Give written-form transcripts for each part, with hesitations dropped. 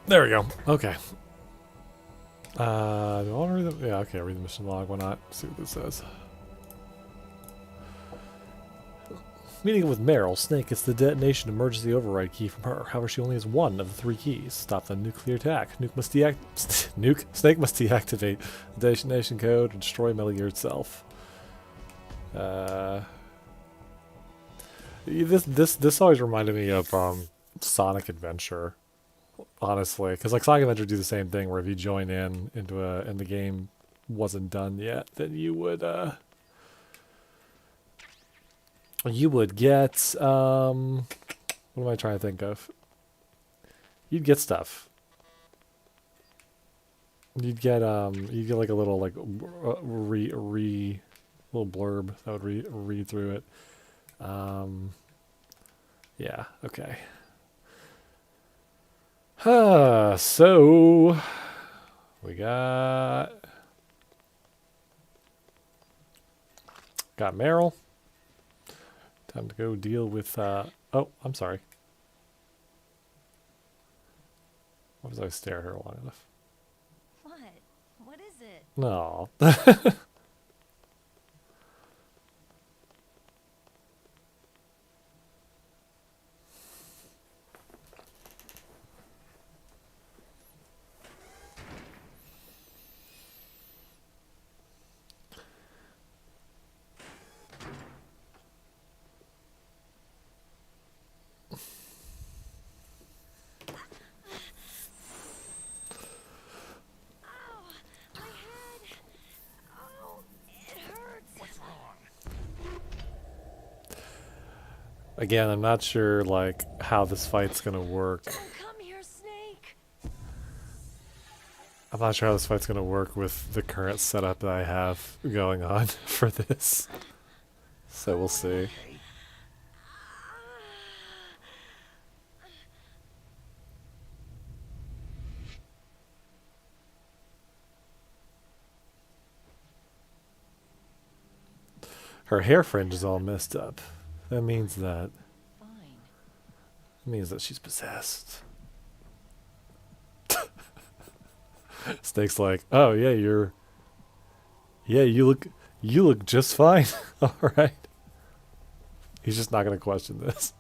There we go. Okay. Do I want to read the... Yeah, okay, read the mission log. Why not? See what this says. Meeting with Meryl, Snake gets the detonation emergency override key from her. However, she only has one of the 3 keys. Stop the nuclear attack. Snake must deactivate the detonation code and destroy Metal Gear itself. This always reminded me of Sonic Adventure, honestly, because like Sonic Adventure do the same thing where if you join in into and the game wasn't done yet, then you would get what am I trying to think of? You'd get stuff. You'd get like a little like little blurb that would read through it. Yeah, okay. So we got Meryl. Time to go deal with oh, I'm sorry. What was I stare at her long enough? What? What is it? No. Again, I'm not sure like how this fight's gonna work. Don't come here, Snake. I'm not sure how this fight's gonna work with the current setup that I have going on for this. So we'll see. Her hair fringe is all messed up. That means that Fine. she's possessed. Snake's like, oh yeah, you look just fine. All right. He's just not gonna question this.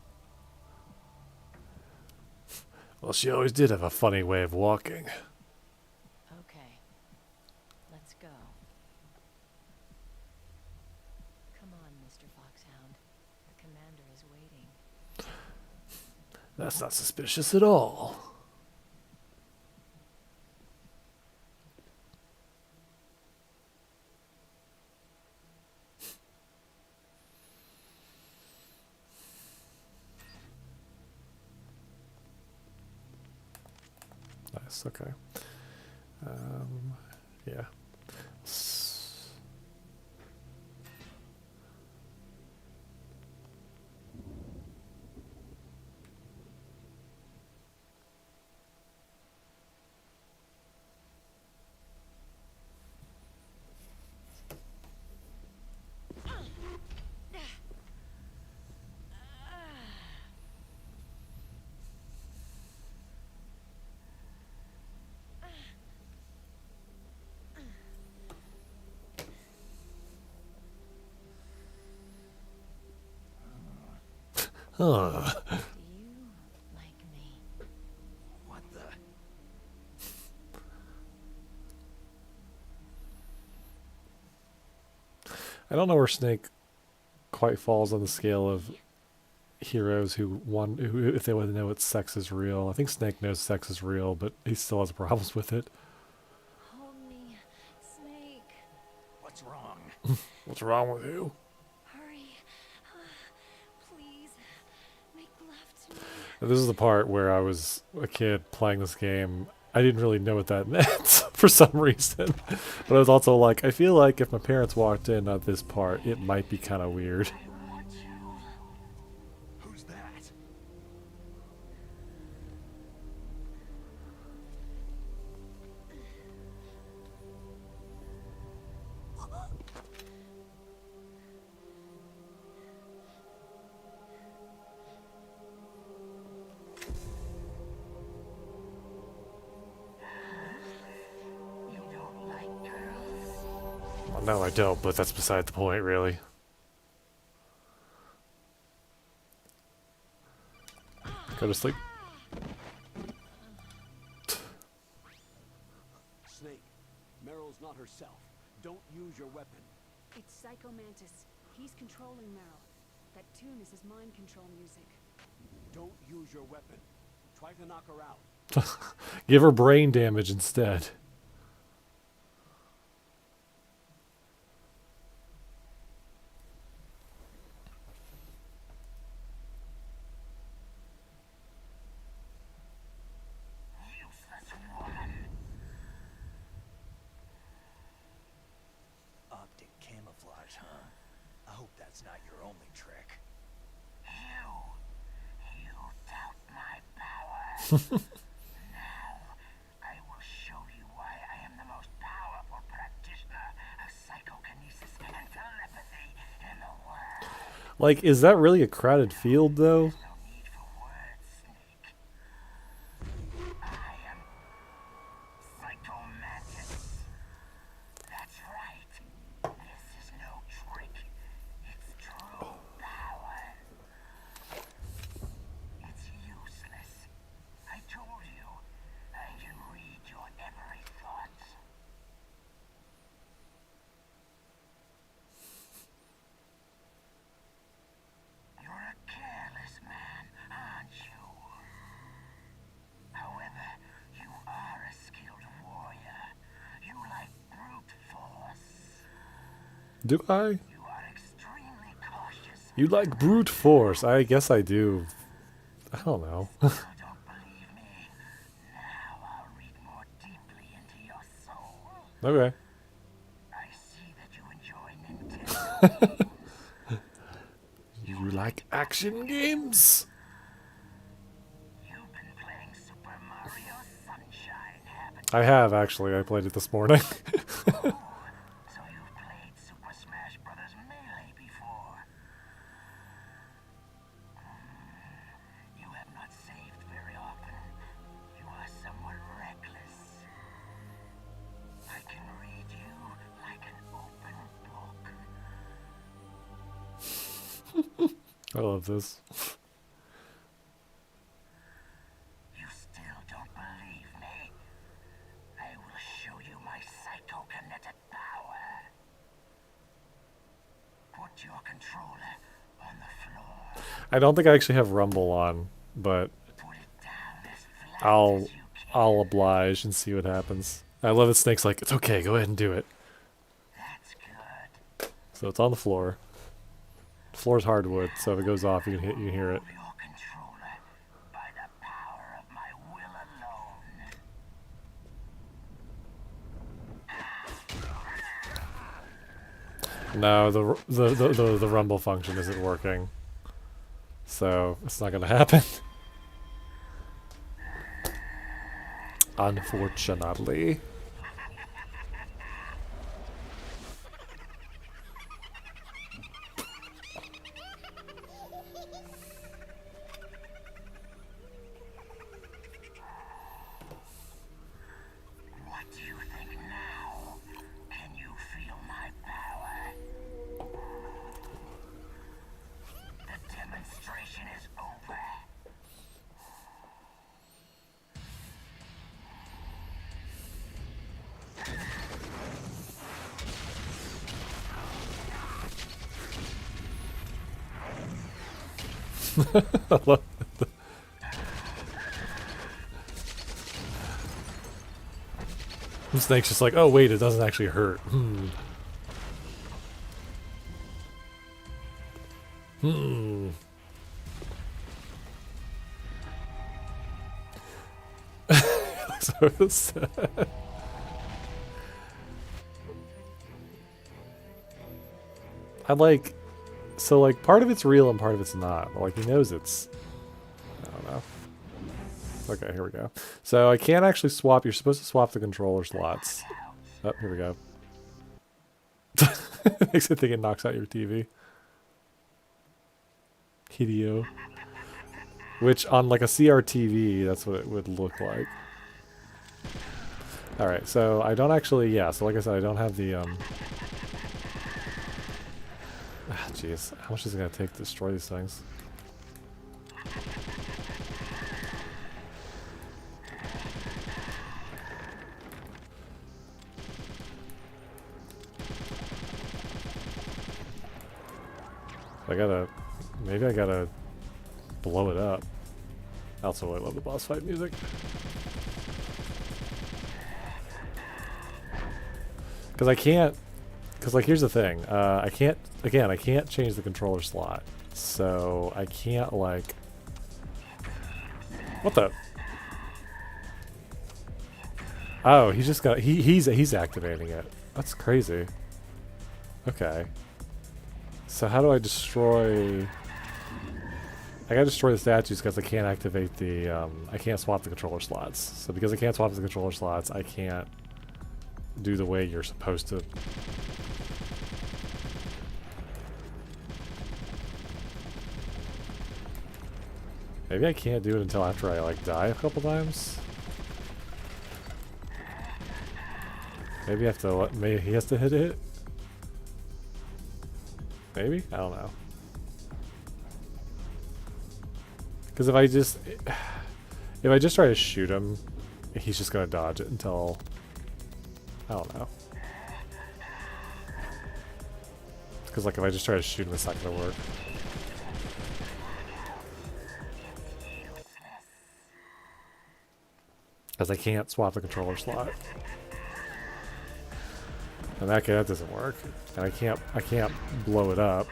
Well, she always did have a funny way of walking. Okay. Let's go. Come on, Mr. Foxhound. The commander is waiting. That's not suspicious at all. Nice, okay. Yeah. Huh. Do you like me? What the? I don't know where Snake quite falls on the scale of heroes who if they want to know what sex is real. I think Snake knows sex is real, but he still has problems with it. Hold me, Snake. What's wrong? What's wrong with you? Hurry. Please. Make love to me. This is the part where I was a kid playing this game. I didn't really know what that meant for some reason. But I was also like, I feel like if my parents walked in at this part, it might be kind of weird. I want you. Who's that? No, I don't, but that's beside the point, really. Go to sleep. Snake, Meryl's not herself. Don't use your weapon. It's Psycho Mantis. He's controlling Meryl. That tune is his mind control music. Don't use your weapon. Try to knock her out. Give her brain damage instead. Optic camouflage, huh? I hope that's not your only trick. You doubt my power. Now, I will show you why I am the most powerful practitioner of psychokinesis and telepathy in the world. Like, is that really a crowded field, though? No need for words, Snake. I am Psycho Mantis. That's right. This is no trick. It's true power. It's useless. I told you. I can read your every thought. You're a careless man, aren't you? However, you are a skilled warrior. You like brute force. Do I? You are extremely cautious. You like brute force? I guess I do. I don't know. You don't believe me? Now I'll read more deeply into your soul. Okay. I see that you enjoy Nintendo. You like action games? You've been playing Super Mario Sunshine, haven't I have, actually. I played it this morning. you? So you've played Super Smash Brothers Melee before. You have not saved very often. You are somewhat reckless. I can read you like an open book. I love this. You still don't believe me? I will show you my psychokinetic power. Put your controller on the floor. I don't think I actually have Rumble on, but Put it down as flat I'll as you can. I'll oblige and see what happens. I love it. Snake's like, it's okay, go ahead and do it. That's good. So it's on the floor. The floor's hardwood, so if it goes off, you can hear it. Move your controller by the power of my will alone. No, the Rumble function isn't working, so it's not gonna happen. Unfortunately. What do you think now? Can you feel my power? The demonstration is over. I love Snake's just like, oh wait, it doesn't actually hurt. Hmm. So sad. I like, so like part of it's real and part of it's not. Like he knows it's, I don't know. Okay, here we go. So I can't actually swap. You're supposed to swap the controller slots. Oh, here we go. Makes it think it knocks out your TV. Hideo. Which on like a CRTV, that's what it would look like. Alright, so I don't actually, yeah, so like I said, I don't have the, Ah, jeez. How much is it gonna take to destroy these things? Maybe I gotta blow it up. I also really love the boss fight music. Because I can't, because like here's the thing, I can't change the controller slot. So I can't like, what the? Oh, he's just got, he's activating it. That's crazy. Okay. So how do I destroy... I gotta destroy the statues because I can't activate the, I can't swap the controller slots. So because I can't swap the controller slots, I can't do the way you're supposed to. Maybe I can't do it until after I, like, die a couple times? Maybe I have to, maybe he has to hit it? Maybe? I don't know. Because if I just try to shoot him, he's just gonna dodge it until, I don't know. Because like if I just try to shoot him, it's not gonna work. Because I can't swap the controller slot. And that doesn't work. And I can't blow it up.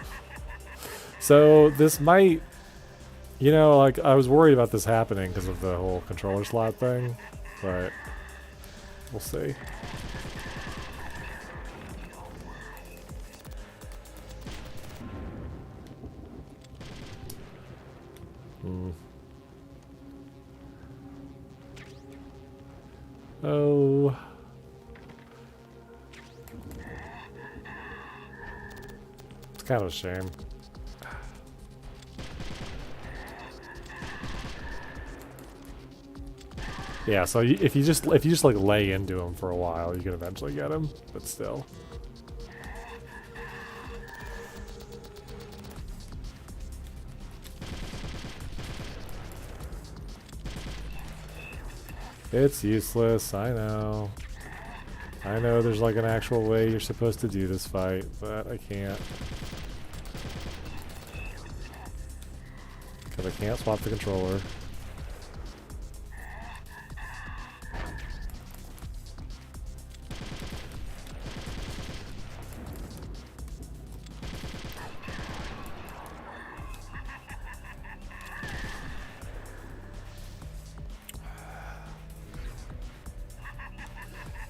So this might, you know, like I was worried about this happening because of the whole controller slot thing, but we'll see. Oh. It's kind of a shame. Yeah, so if you just like lay into him for a while, you can eventually get him, but still. It's useless, I know. I know there's like an actual way you're supposed to do this fight, but I can't. Because I can't swap the controller.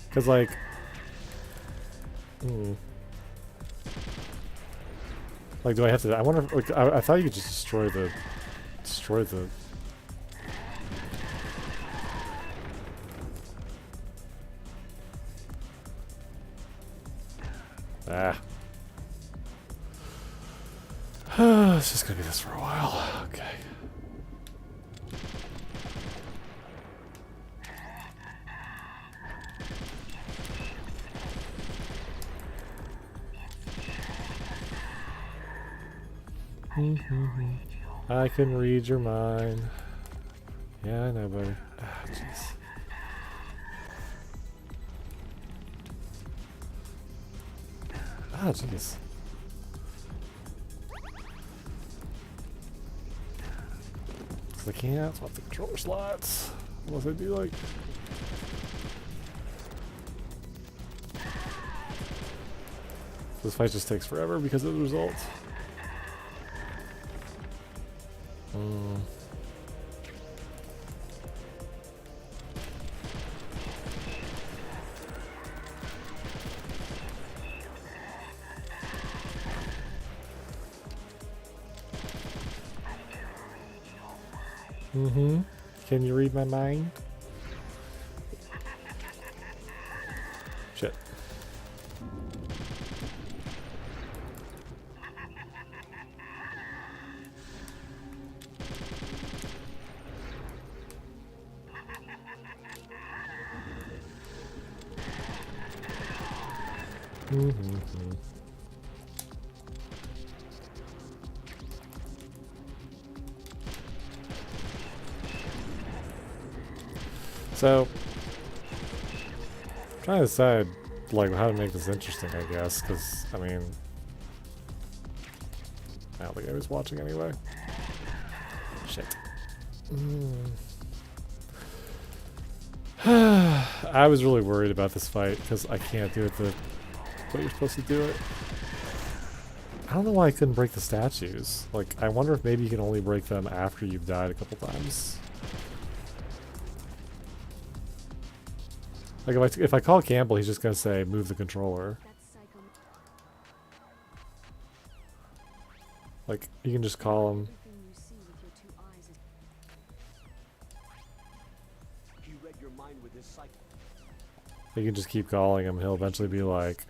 Because, like... Like, do I have to... I wonder if... Like, I thought you could just destroy the... Ah. It's just gonna be this for a while. Okay. I can read your mind. Yeah, I know, buddy. Ah, jeez. Ah, jeez. Because I can't swap the controller slots. Unless I do, like... This fight just takes forever because of the result. Can you read my mind? Shit. So, trying to decide like how to make this interesting, I guess, because I mean, I don't think I was watching anyway. Shit. I was really worried about this fight because I can't do it the way you're supposed to do it. I don't know why I couldn't break the statues. Like, I wonder if maybe you can only break them after you've died a couple times. Like, if I call Campbell, he's just gonna say, move the controller. That's Psycho. Like, you can just call him. Everything you see with your two eyes is He read your mind with his psycho. You can just keep calling him, and he'll eventually be like,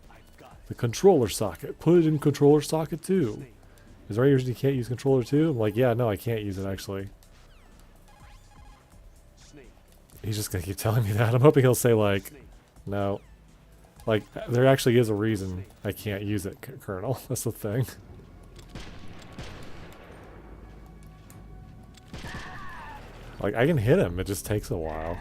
I've got the controller socket. Put it in controller socket 2. Snake. Is there any reason you can't use controller 2? I'm like, yeah, no, I can't use it, actually. Snake. He's just gonna keep telling me that. I'm hoping he'll say, like, Snake. no. Like, there actually is a reason I can't use it, Colonel. That's the thing. Like, I can hit him, it just takes a while.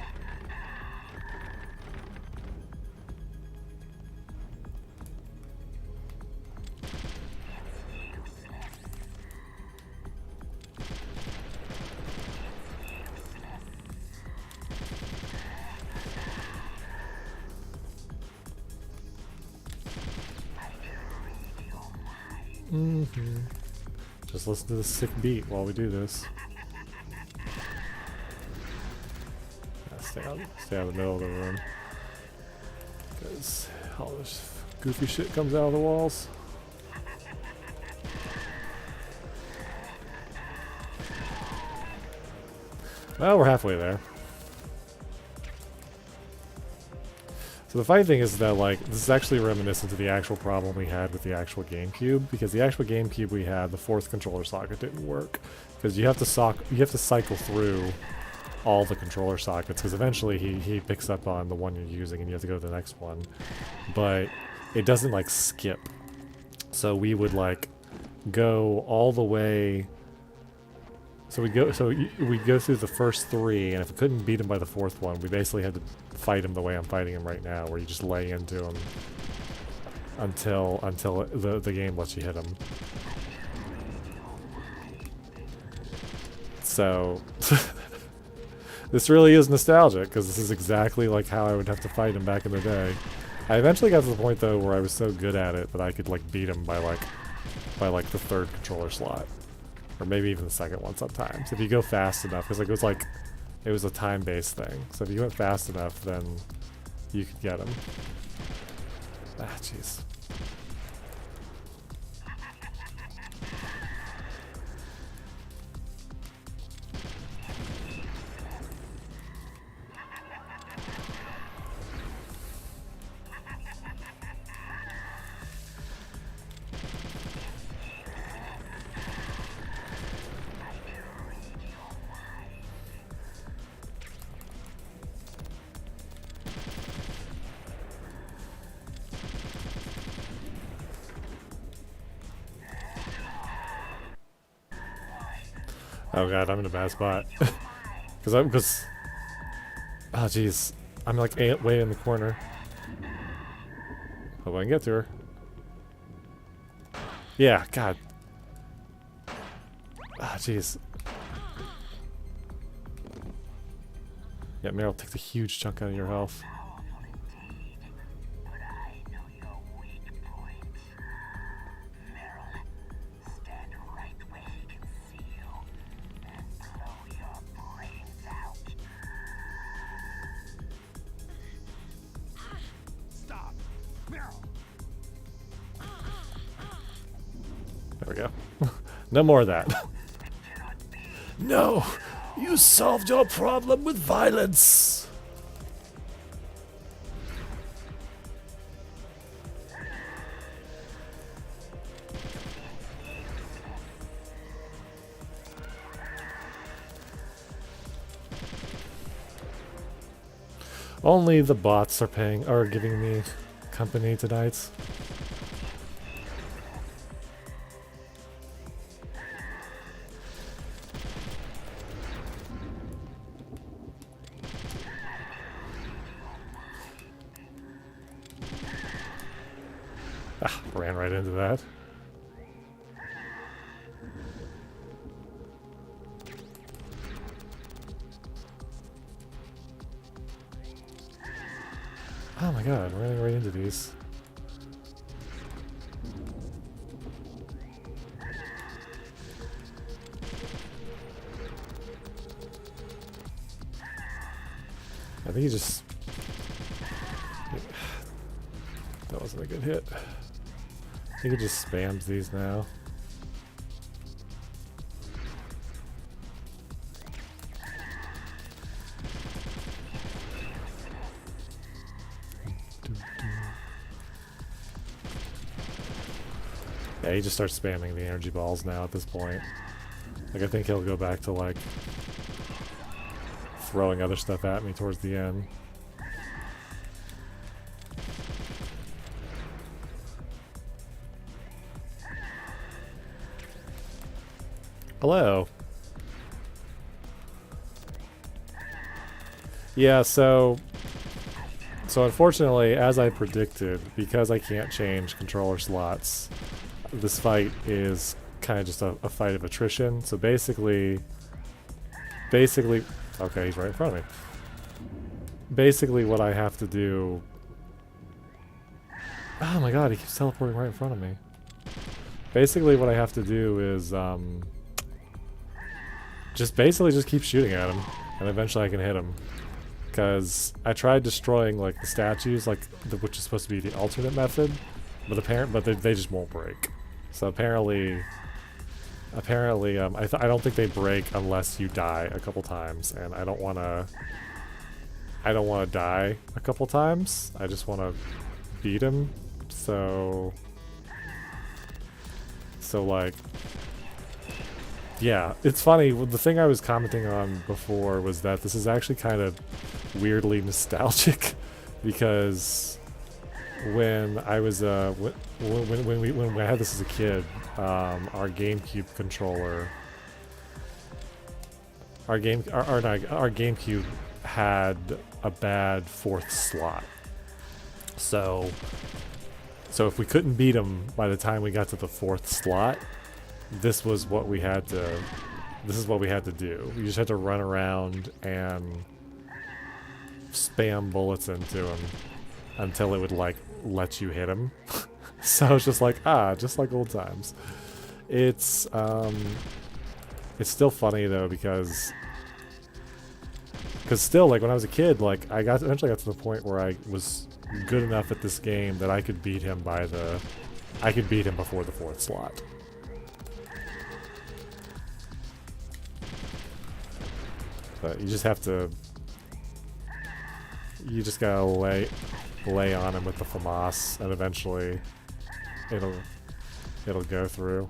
Just listen to the sick beat while we do this. Yeah, stay out of the middle of the room. Because all this goofy shit comes out of the walls. Well, we're halfway there. So the funny thing is that, like, this is actually reminiscent to the actual problem we had with the actual GameCube, because the actual GameCube we had, the fourth controller socket didn't work, because you have to cycle through all the controller sockets, because eventually he picks up on the one you're using and you have to go to the next one, but it doesn't like skip. So we would like go all the way. So we go through the first 3, and if we couldn't beat him by the 4th one, we basically had to fight him the way I'm fighting him right now, where you just lay into him until the game lets you hit him. So this really is nostalgic, because this is exactly like how I would have to fight him back in the day. I eventually got to the point though where I was so good at it that I could like beat him by like the 3rd controller slot. Or maybe even the 2nd one sometimes. If you go fast enough, because it was a time-based thing. So if you went fast enough, then you could get him. Ah, jeez. Oh god, I'm in a bad spot. Because oh jeez, I'm like way in the corner. Hope I can get to her. Yeah, god. Ah, jeez. Yeah, Meryl takes a huge chunk out of your health. There we go. No more of that. No! You solved your problem with violence! Only the bots are giving me company tonight. Ran right into that. Oh my god, running right into these. I think he just... That wasn't a good hit. I think he just spams these now. Yeah, he just starts spamming the energy balls now at this point. Like, I think he'll go back to, like, throwing other stuff at me towards the end. Hello. Yeah, so unfortunately, as I predicted, because I can't change controller slots, this fight is kind of just a fight of attrition. So basically, okay, he's right in front of me. Basically, what I have to do... Oh my god, he keeps teleporting right in front of me. Basically, what I have to do is, just keep shooting at him, and eventually I can hit him. Because I tried destroying, like, the statues, like, which is supposed to be the alternate method, but they just won't break. So apparently, I don't think they break unless you die a couple times, and I don't want to die a couple times. I just want to beat him. So like, yeah, it's funny. The thing I was commenting on before was that this is actually kind of weirdly nostalgic because when I was when I had this as a kid, our GameCube controller, our GameCube had a bad fourth slot. So if we couldn't beat him by the time we got to the fourth slot, this is what we had to do. We just had to run around and spam bullets into him until it would, like, let you hit him. So it's just like, just like old times. It's still funny though because still, like, when I was a kid, like, eventually got to the point where I was good enough at this game that I could beat him before the fourth slot. But you just gotta lay on him with the FAMAS, and eventually it'll go through.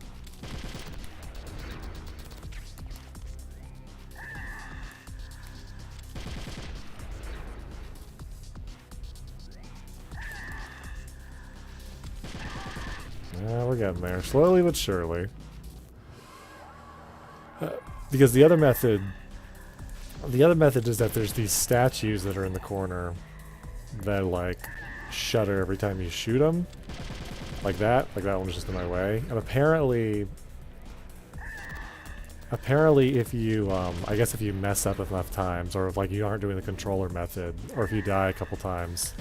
Yeah, we're getting there, slowly but surely. Because the other method is that there's these statues that are in the corner that, like, shudder every time you shoot them. Like that one was just in my way. And apparently if you, I guess if you mess up enough times, or if, like, you aren't doing the controller method, or if you die a couple times,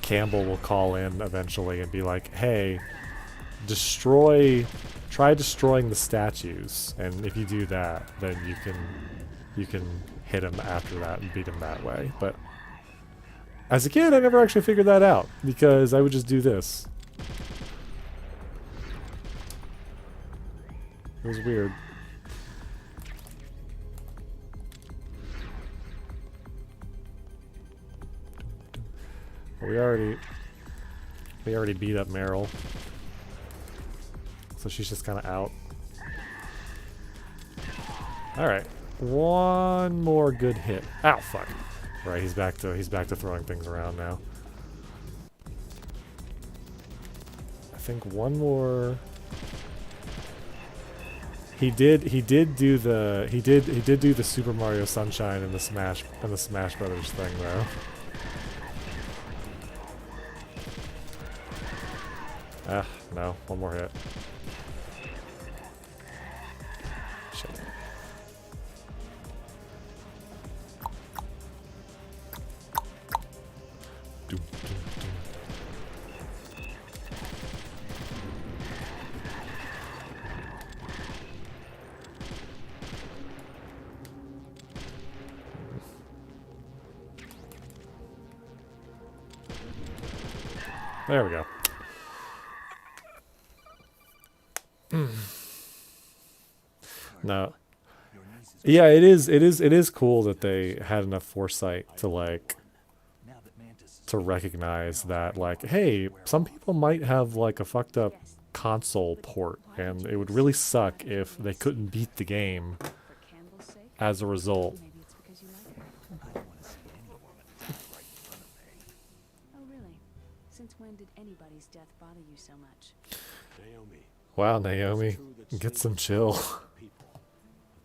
Campbell will call in eventually and be like, hey, try destroying the statues, and if you do that, then you can hit him after that and beat him that way. But as a kid, I never actually figured that out, because I would just do this. It was weird. We already beat up Meryl, so she's just kind of out. Alright, one more good hit. Ow, fuck. Right, he's back to throwing things around now. I think one more. He did do the Super Mario Sunshine and the Smash Brothers thing though. Ah. No, one more hit. Shit. Doom, doom, doom. There we go. No. Yeah, it is cool that they had enough foresight to like Now that Mantis is to recognize that like, hey, some people might have like a fucked up console port and it would really suck if they couldn't beat the game For Campbell's sake? as a result. Maybe it's because you like her. I don't want to see any woman die right in front of me. Oh, really? Since when did anybody's death bother you so much? Naomi, Wow, Naomi, get some chill. people.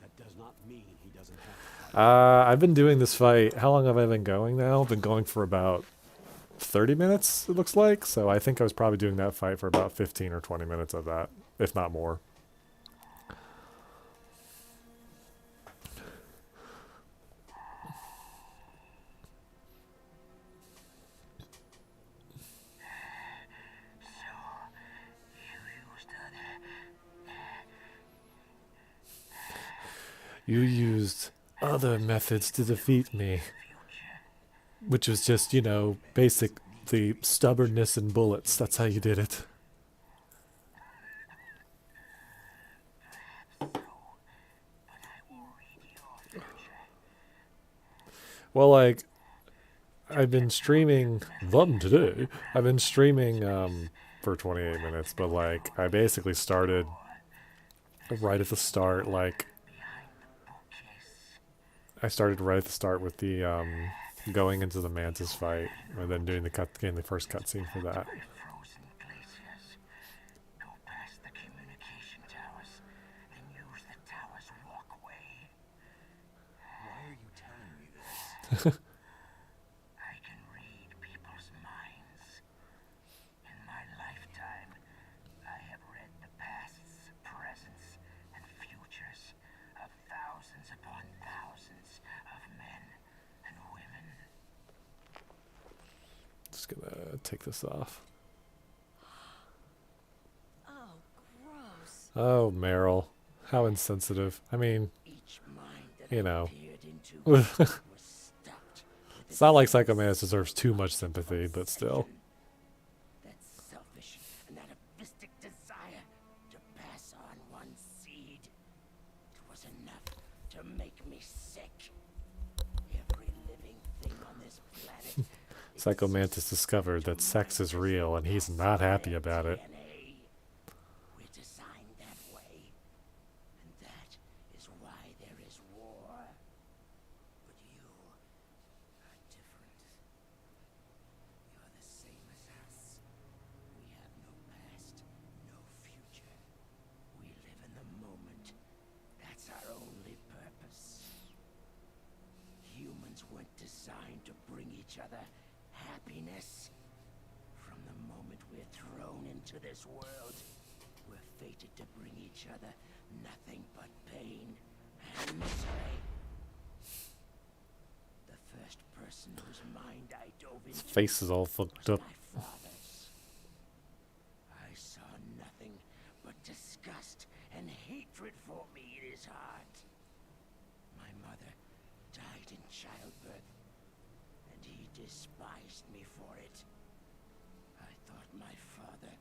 But that does not mean he doesn't have to fight. I've been doing this fight. How long have I been going now? I've been going for about 30 minutes, it looks like. So I think I was probably doing that fight for about 15 or 20 minutes of that, if not more. You used other methods to defeat me. Which was just, you know, basically stubbornness and bullets. That's how you did it. Well, like, I've been streaming them today. I've been streaming for 28 minutes, but like, I basically started right at the start, like, I started right at the start with the going into the Mantis fight, and then doing getting the first cutscene for that. Frozen glaciers. Go past the communication towers and use the tower's walkway. Why are you telling me this? I can read people's minds. In my lifetime, I have read the pasts, presents, and futures of thousands upon thousands of men and women. Just gonna take this off. Oh, gross. Oh, Meryl. How insensitive. I mean, Each mind that you I know. peered into was stuffed with It's not like Psycho Mantis deserves too much sympathy, but still. that selfish and atavistic desire to pass on one's seed. It was enough to make me sick. Every living thing on this planet. Psycho Mantis discovered that sex is real, and he's not happy about it. DNA. We're designed that way, and that is why there is war. But you are different. You're the same as us. We have no past, no future. We live in the moment. That's our only purpose. Humans weren't designed to bring each other happiness. From the moment we're thrown into this world, we're fated to bring each other nothing but pain and misery. The first person whose mind I dove His into face is all fucked up. my father's. I saw nothing but disgust and hatred for me in his heart. My mother died in childbirth, and he despised me for it. I thought my father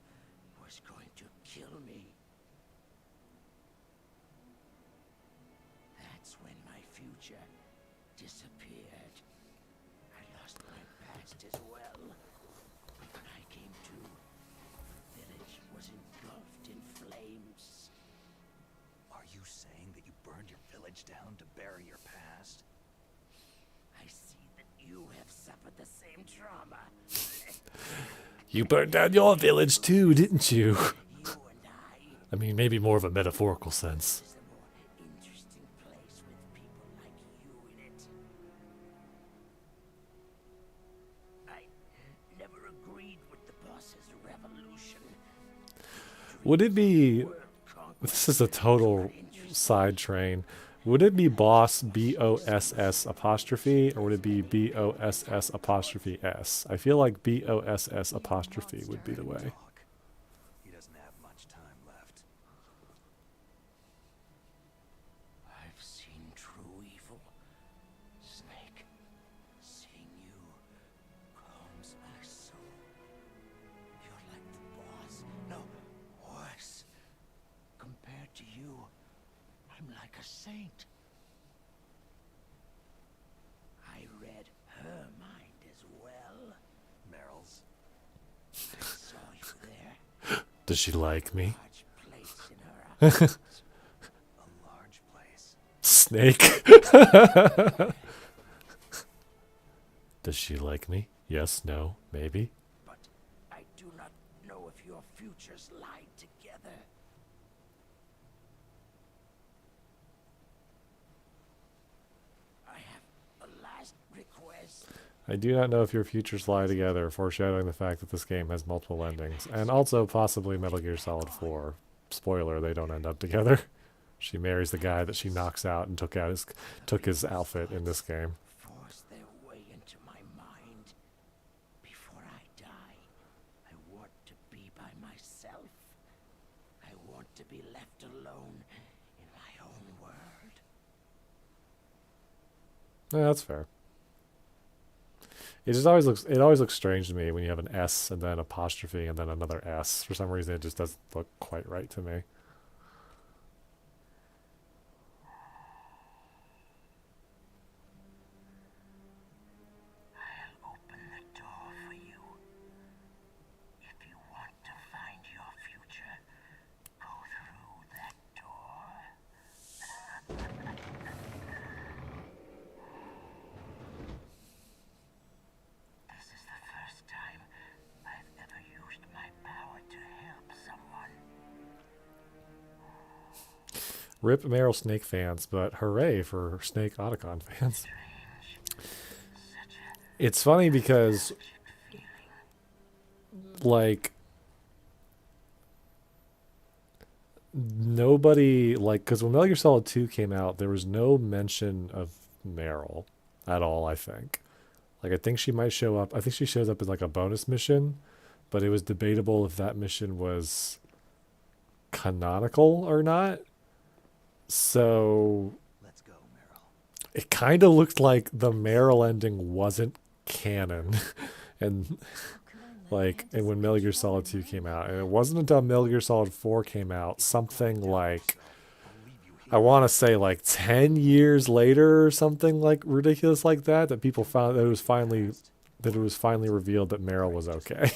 was going to kill me. That's when my future disappeared. I lost my past as well. When I came to, the village was engulfed in flames. Are you saying that you burned your village down to bury your past? I see that you have suffered the same trauma. You burned down your village too, didn't you? You and I I mean, maybe more of a metaphorical sense. is a more interesting place with people like you in it. I never agreed with the boss's revolution. Would it be... This is a total side train. Would it be boss B-O-S-S apostrophe, or would it be B-O-S-S apostrophe S? I feel like B-O-S-S apostrophe would be the way. He doesn't have much time left. I've seen true evil. Snake, seeing you calms my soul. You're like the boss. No, worse. Compared to you, I'm like a saint. I read her mind as well. Meryl's. I saw you there. Does she like me? Large place in her eyes. A large place. Snake. Does she like me? Yes, no, maybe. But I do not know if your futures lie together. I have a last request. I do not know if your futures lie together, foreshadowing the fact that this game has multiple endings. And also possibly Metal Gear Solid 4. Spoiler, they don't end up together. She marries the guy that she knocks out and took his outfit in this game. Force their way into my mind. Before I die, I want to be by myself. I want to be left alone in my own world. Yeah, that's fair. It always looks strange to me when you have an S and then apostrophe and then another S. For some reason, it just doesn't look quite right to me. I'll open the door for you. If you want to find your future, go through that door. This is the first time I've ever used my power to help someone. Rip Meryl Snake fans, but hooray for Snake Otacon fans. It's funny because, like, nobody, like, because when Metal Gear Solid 2 came out, there was no mention of Meryl at all, I think. Like, I think she might show up. I think she shows up as, like, a bonus mission, but it was debatable if that mission was canonical or not. So Let's go, Meryl. it kind of looked like the Meryl ending wasn't canon. And like, and when Metal Gear Solid 2 came out, and it wasn't until Metal Gear Solid 4 came out, something like, I want to say like 10 years later or something like ridiculous like that, that people found that it was finally revealed that Meryl was okay.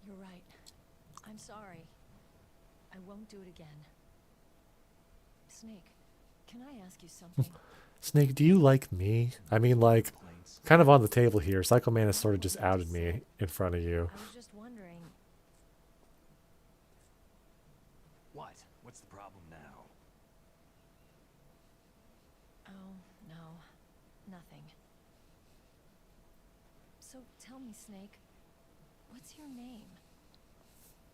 You're right. I'm sorry. I won't do it again. Snake, can I ask you something? Snake, do you like me? I mean, like, kind of on the table here. Psycho Mantis sort of just outed me in front of you. I was just wondering. What? What's the problem now? Oh, no. Nothing. So tell me, Snake, what's your name?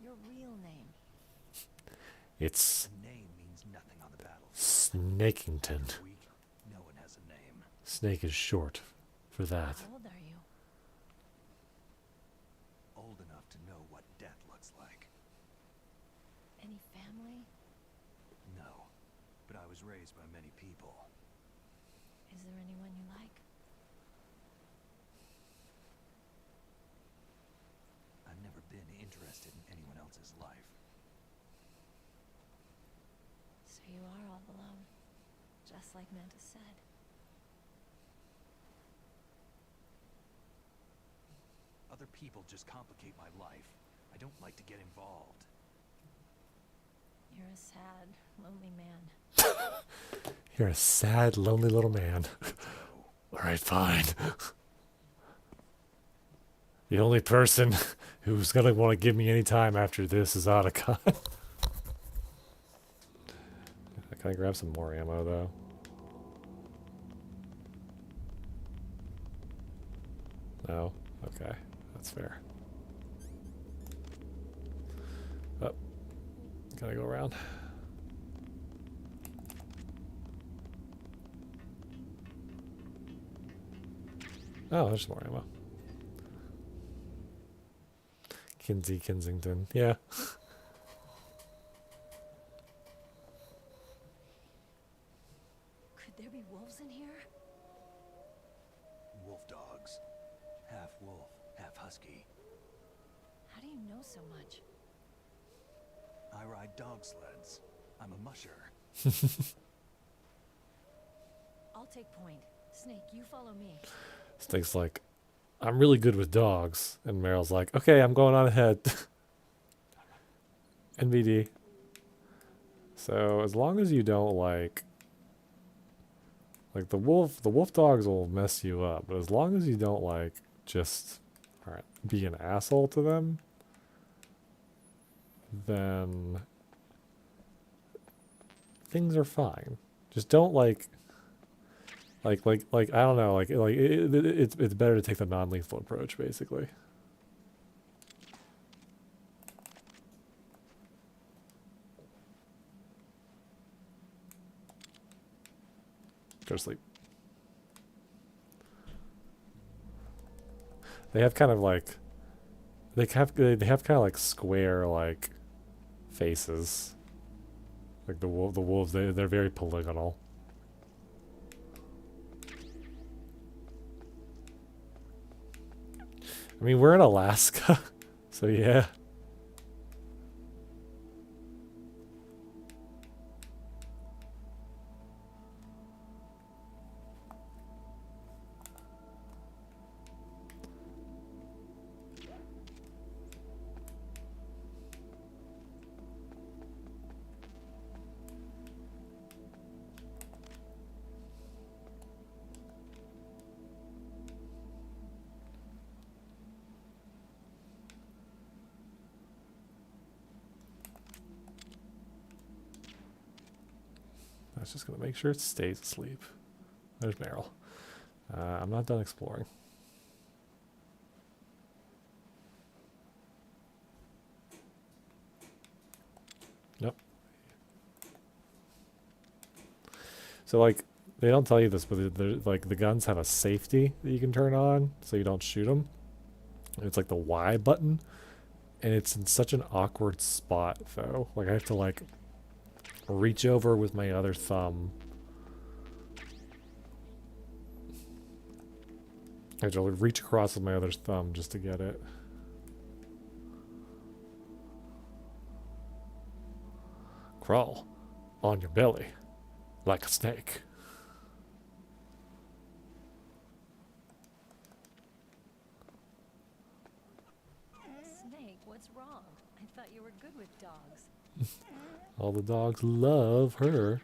Your real name? It's The name means nothing on the battlefield. Snakington. Weak, no one has a name. Snake is short for that. How old are you? Old enough to know what death looks like. Any family? No, but I was raised by many people. Is there anyone you like? I've never been interested in anyone else's life. So you are all alone, just like Mantis said. Other people just complicate my life. I don't like to get involved. You're a sad, lonely man. You're a sad, lonely little man. All right, fine. The only person who's going to want to give me any time after this is Otacon. Can I grab some more ammo, though? No? Okay, that's fair. Gotta go around. Oh, there's more ammo. Kensington. Yeah. Could there be wolves in here? Wolf dogs. Half wolf, half husky. How do you know so much? I ride dog sleds. I'm a musher. I'll take point. Snake, you follow me. Snake's like, I'm really good with dogs. And Meryl's like, okay, I'm going on ahead. NVD. So as long as you don't like the wolf dogs will mess you up, but as long as you don't like just be an asshole to them, then things are fine. Just don't like I don't know, it's better to take the non-lethal approach, basically. Go to sleep. They have kind of like they have kind of like square like faces. Like the wolves they're very polygonal. I mean, we're in Alaska, so yeah. I was just going to make sure it stays asleep. There's Meryl. I'm not done exploring. Nope. So, like, they don't tell you this, but like the guns have a safety that you can turn on so you don't shoot them. It's like the Y button. And it's in such an awkward spot, though. Like, I have to, like, reach over with my other thumb. I have to reach across with my other thumb just to get it. Crawl on your belly like a snake. Snake, what's wrong? I thought you were good with dogs. All the dogs love her.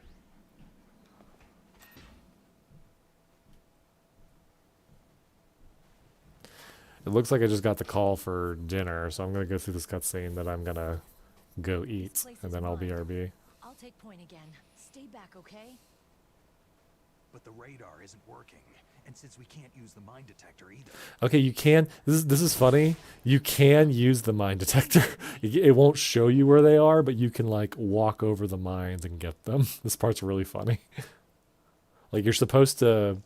It looks like I just got the call for dinner, so I'm gonna go through this cutscene that I'm gonna go eat, and then I'll BRB. I'll take point again. Stay back, okay? But the radar isn't working. And since we can't use the mine detector either. Okay, you can. This is funny. You can use the mine detector. It won't show you where they are, but you can like walk over the mines and get them. This part's really funny. Like you're supposed to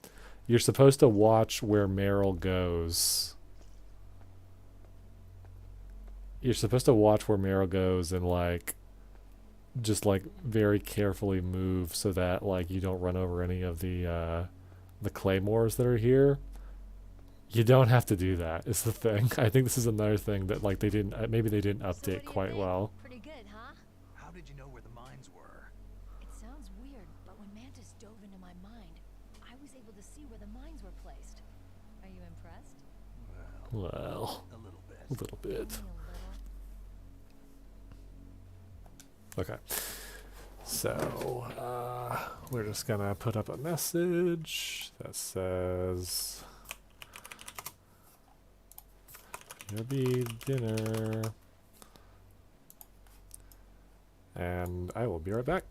watch where Meryl goes. You're supposed to watch where Meryl goes and like just like very carefully move so that like you don't run over any of the claymores that are here. You don't have to do that, is the thing. I think this is another thing that like they didn't maybe they didn't update quite well. Pretty good, huh? How did you know where the mines were? It sounds weird, but when Mantis dove into my mind, I was able to see where the mines were placed. Are you impressed? Well, A little bit. a little bit. Only a little. Okay. So, we're just gonna put up a message that says BRB dinner, and I will be right back.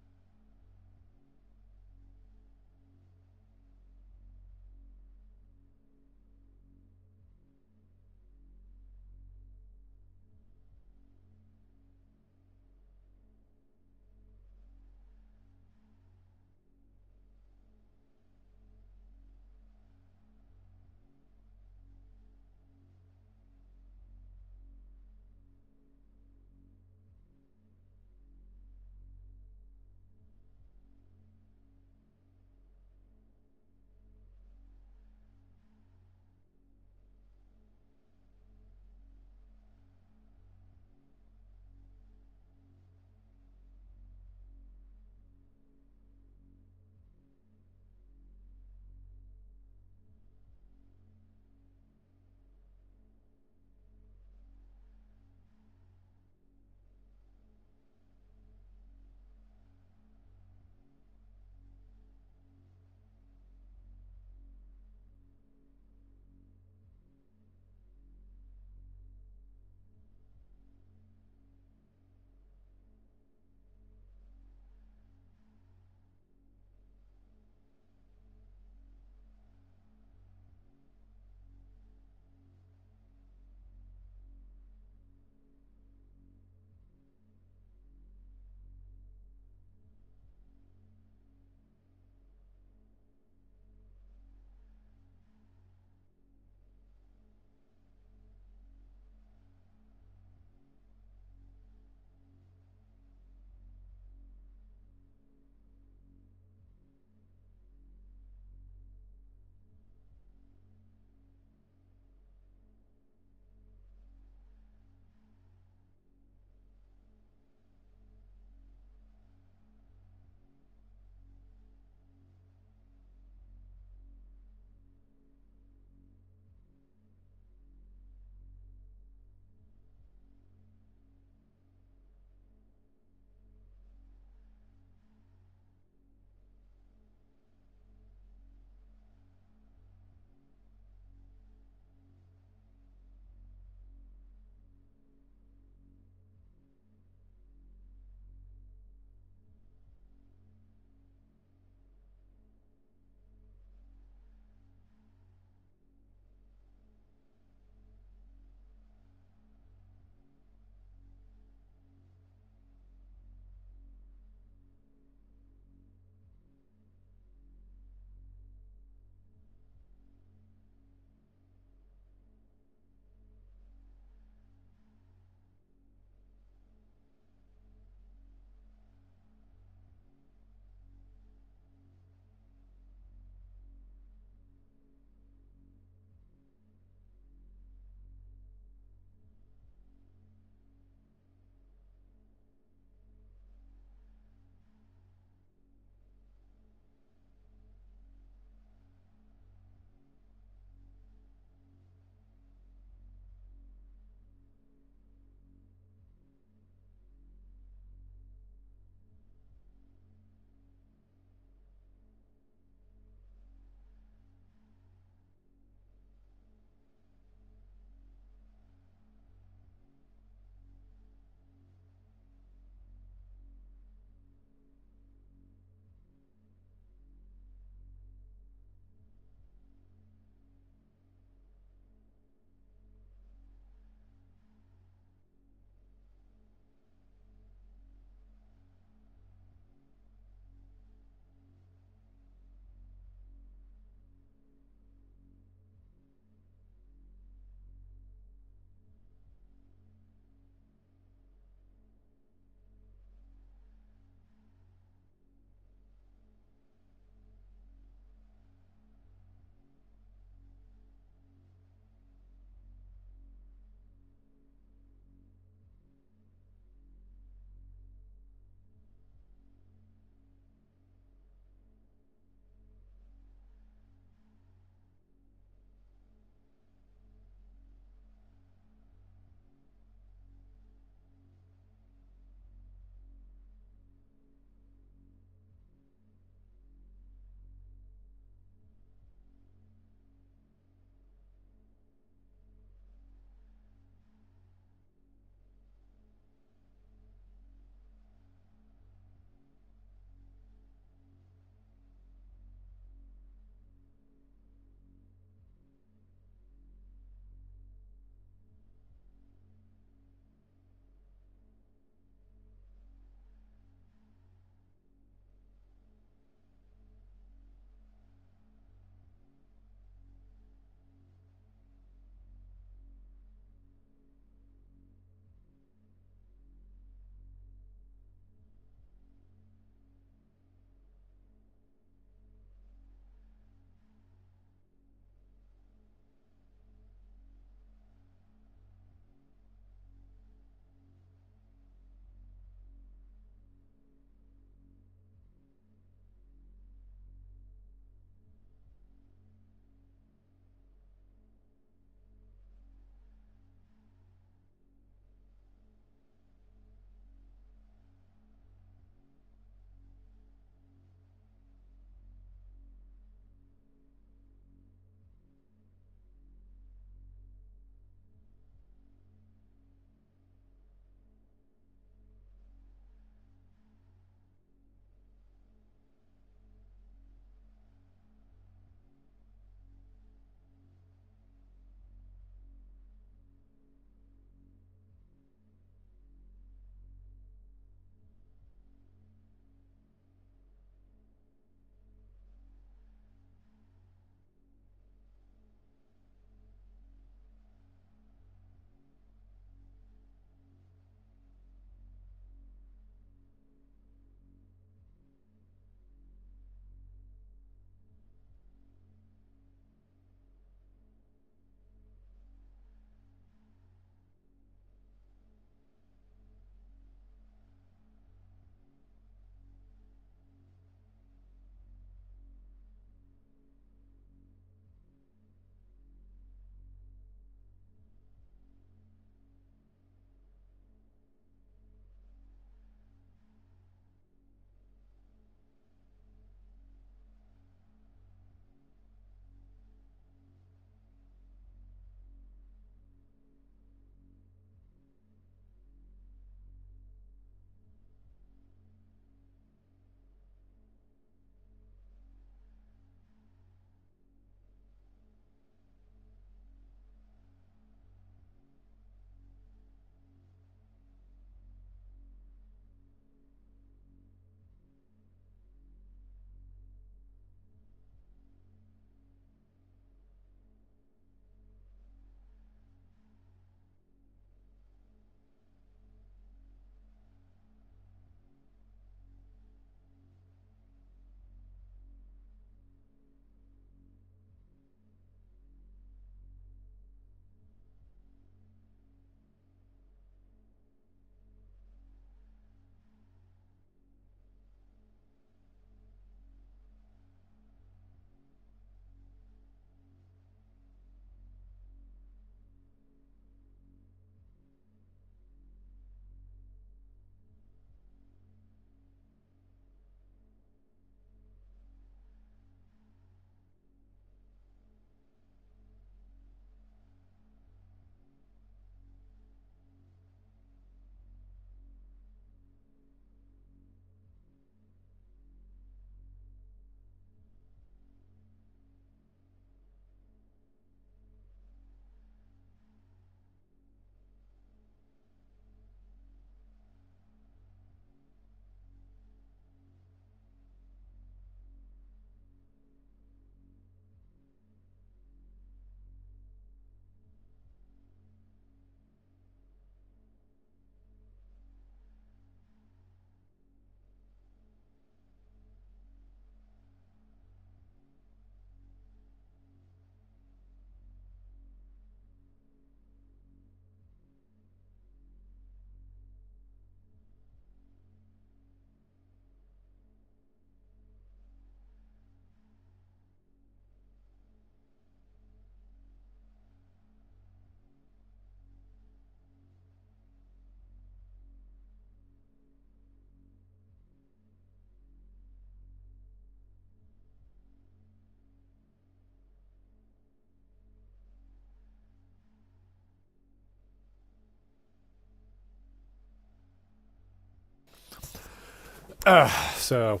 So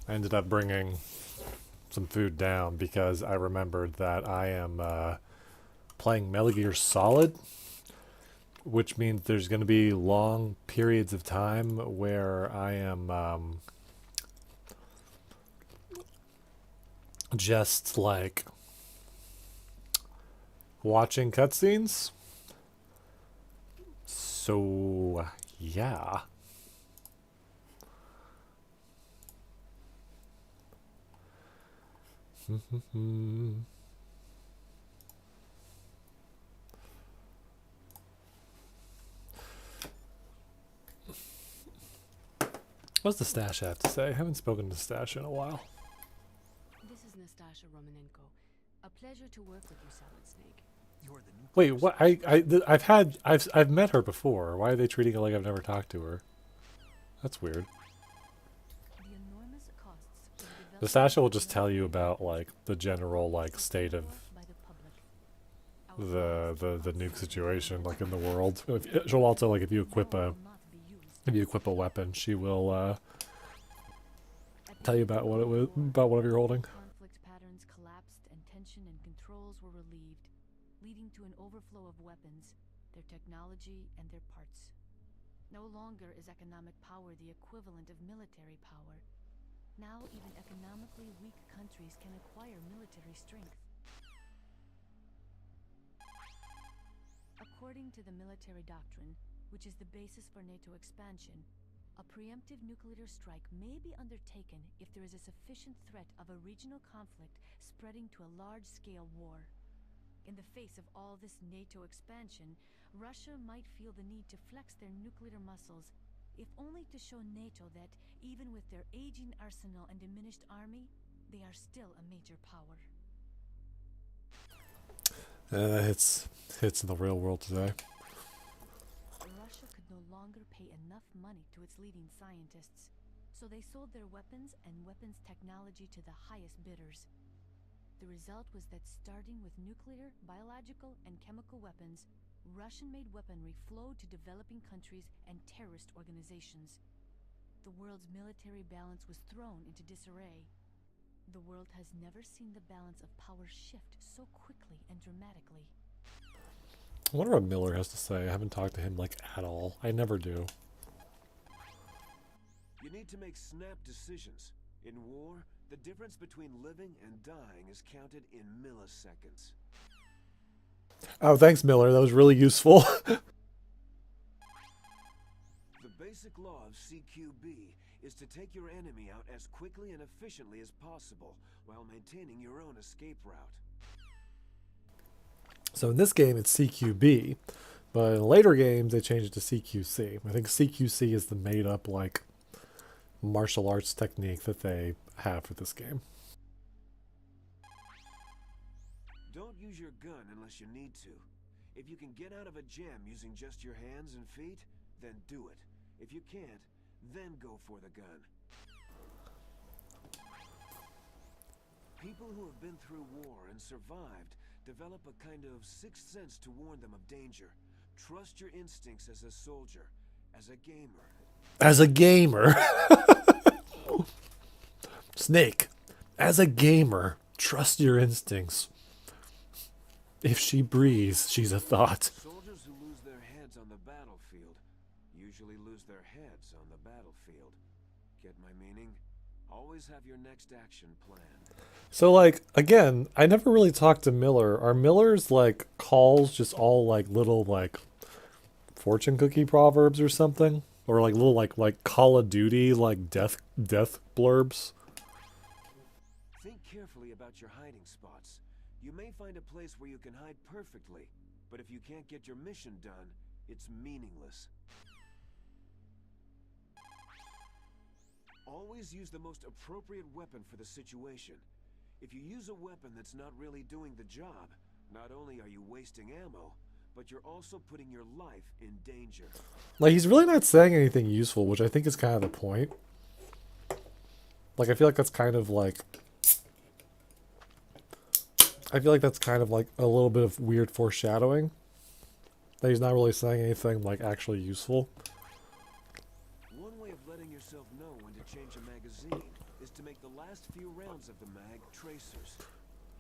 I ended up bringing some food down because I remembered that I am playing Metal Gear Solid, which means there's going to be long periods of time where I am just like watching cutscenes. So, yeah. What's the Stash have to say? I haven't spoken to Stash in a while. This is Nastasha Romanenko. A pleasure to work with you, Solid Snake. You're the nuclear Wait, what? I've met her before. Why are they treating her like I've never talked to her? That's weird. The enormous costs of Nastasha will just tell you about like the general like state of by the public. the nuke situation like in the world. She'll also like if you equip a weapon, she will tell you about what it was about whatever you're holding. Conflict patterns collapsed and tension and controls were relieved, leading to an overflow of weapons, their technology, and their parts. No longer is economic power the equivalent of military power. Now even economically weak countries can acquire military strength. According to the military doctrine, which is the basis for NATO expansion, a preemptive nuclear strike may be undertaken if there is a sufficient threat of a regional conflict spreading to a large-scale war. In the face of all this NATO expansion, Russia might feel the need to flex their nuclear muscles, if only to show NATO that, even with their aging arsenal and diminished army, they are still a major power. Hits in the real world today. Russia could no longer pay enough money to its leading scientists, so they sold their weapons and weapons technology to the highest bidders. The result was that starting with nuclear, biological, and chemical weapons, Russian-made weaponry flowed to developing countries and terrorist organizations. The world's military balance was thrown into disarray. The world has never seen the balance of power shift so quickly and dramatically. I wonder what Miller has to say. I haven't talked to him like at all. I never do. You need to make snap decisions. In war, the difference between living and dying is counted in milliseconds. Oh, thanks, Miller. That was really useful. The basic law of CQB is to take your enemy out as quickly and efficiently as possible while maintaining your own escape route. So in this game, it's CQB, but in later games, they changed it to CQC. I think CQC is the made-up, like, martial arts technique that they have for this game. Don't use your gun unless you need to. If you can get out of a jam using just your hands and feet, then do it. If you can't, then go for the gun. People who have been through war and survived develop a kind of sixth sense to warn them of danger. Trust your instincts as a soldier, as a gamer. As a gamer. Snake. As a gamer, trust your instincts. If she breathes, she's a thought. Soldiers who lose their heads on the battlefield usually lose their heads on the battlefield. Get my meaning? Always have your next action planned. So, like, again, I never really talked to Miller. Are Miller's, like, calls just all, like, little, like, fortune cookie proverbs or something? Or, like, little, like Call of Duty, like, death blurbs? Think carefully about your hiding spots. You may find a place where you can hide perfectly, but if you can't get your mission done, it's meaningless. Always use the most appropriate weapon for the situation. If you use a weapon that's not really doing the job, not only are you wasting ammo, but you're also putting your life in danger. Like, he's really not saying anything useful, which I think is kind of the point. Like, I feel like that's kind of like... I feel like that's kind of like a little bit of weird foreshadowing. That he's not really saying anything, like, actually useful. One way of letting yourself the last few rounds of the mag tracers.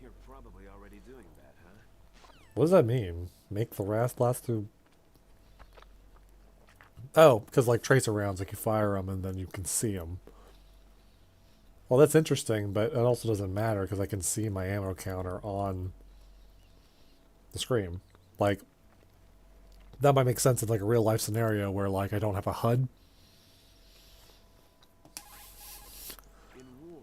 You're probably already doing that, huh? What does that mean? Make the last through... Oh, because like tracer rounds, like you fire them and then you can see them. Well, that's interesting, but it also doesn't matter because I can see my ammo counter on the screen. Like, that might make sense in like a real life scenario where like I don't have a HUD. In war,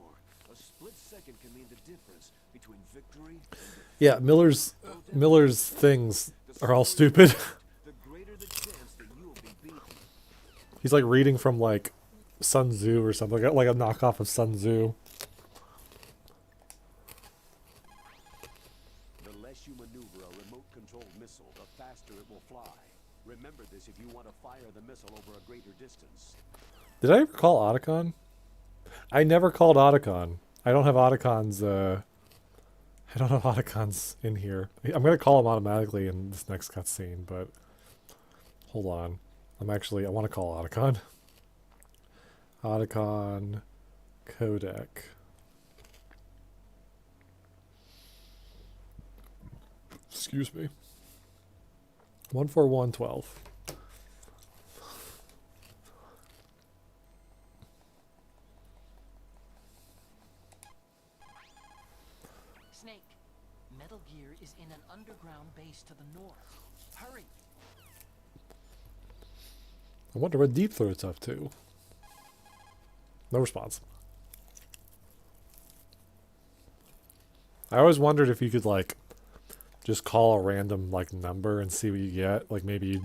a split second can mean the difference between victory and defeat. Yeah, Miller's things are all stupid. The greater the chance that you will be beaten. He's like reading from like Sun Tzu or something, like a knockoff of Sun Tzu. The less you maneuver a remote-controlled missile, the faster it will fly. Remember this if you want to fire the missile over a greater distance. Did I ever call Otacon? I never called Otacon. I don't have Otacons, I don't have Otacons in here. I'm gonna call him automatically in this next cutscene, but hold on. I want to call Otacon. Otacon codec. Excuse me. 14112. Snake, Metal Gear is in an underground base to the north. Hurry! I wonder what Deep Throat's up to. No response. I always wondered if you could, like, just call a random, like, number and see what you get. Like, maybe you'd...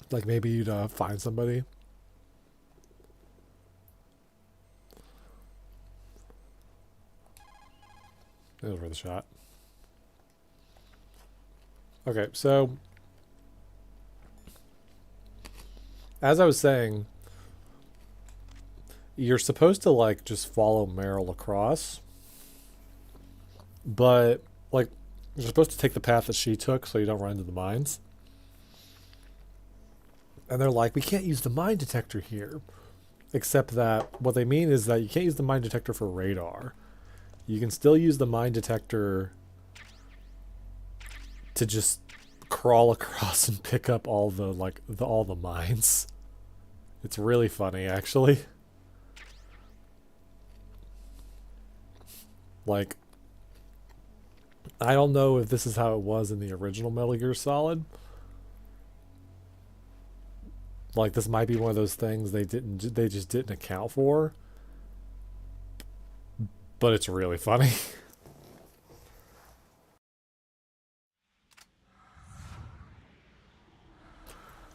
Like, maybe you'd, find somebody. That was worth a shot. Okay, so... As I was saying, you're supposed to, like, just follow Meryl across. But, like, you're supposed to take the path that she took so you don't run into the mines. And they're like, we can't use the mine detector here. Except that what they mean is that you can't use the mine detector for radar. You can still use the mine detector to just crawl across and pick up all the, like, all the mines. It's really funny, actually. Like, I don't know if this is how it was in the original Metal Gear Solid. Like, this might be one of those things they just didn't account for. But it's really funny.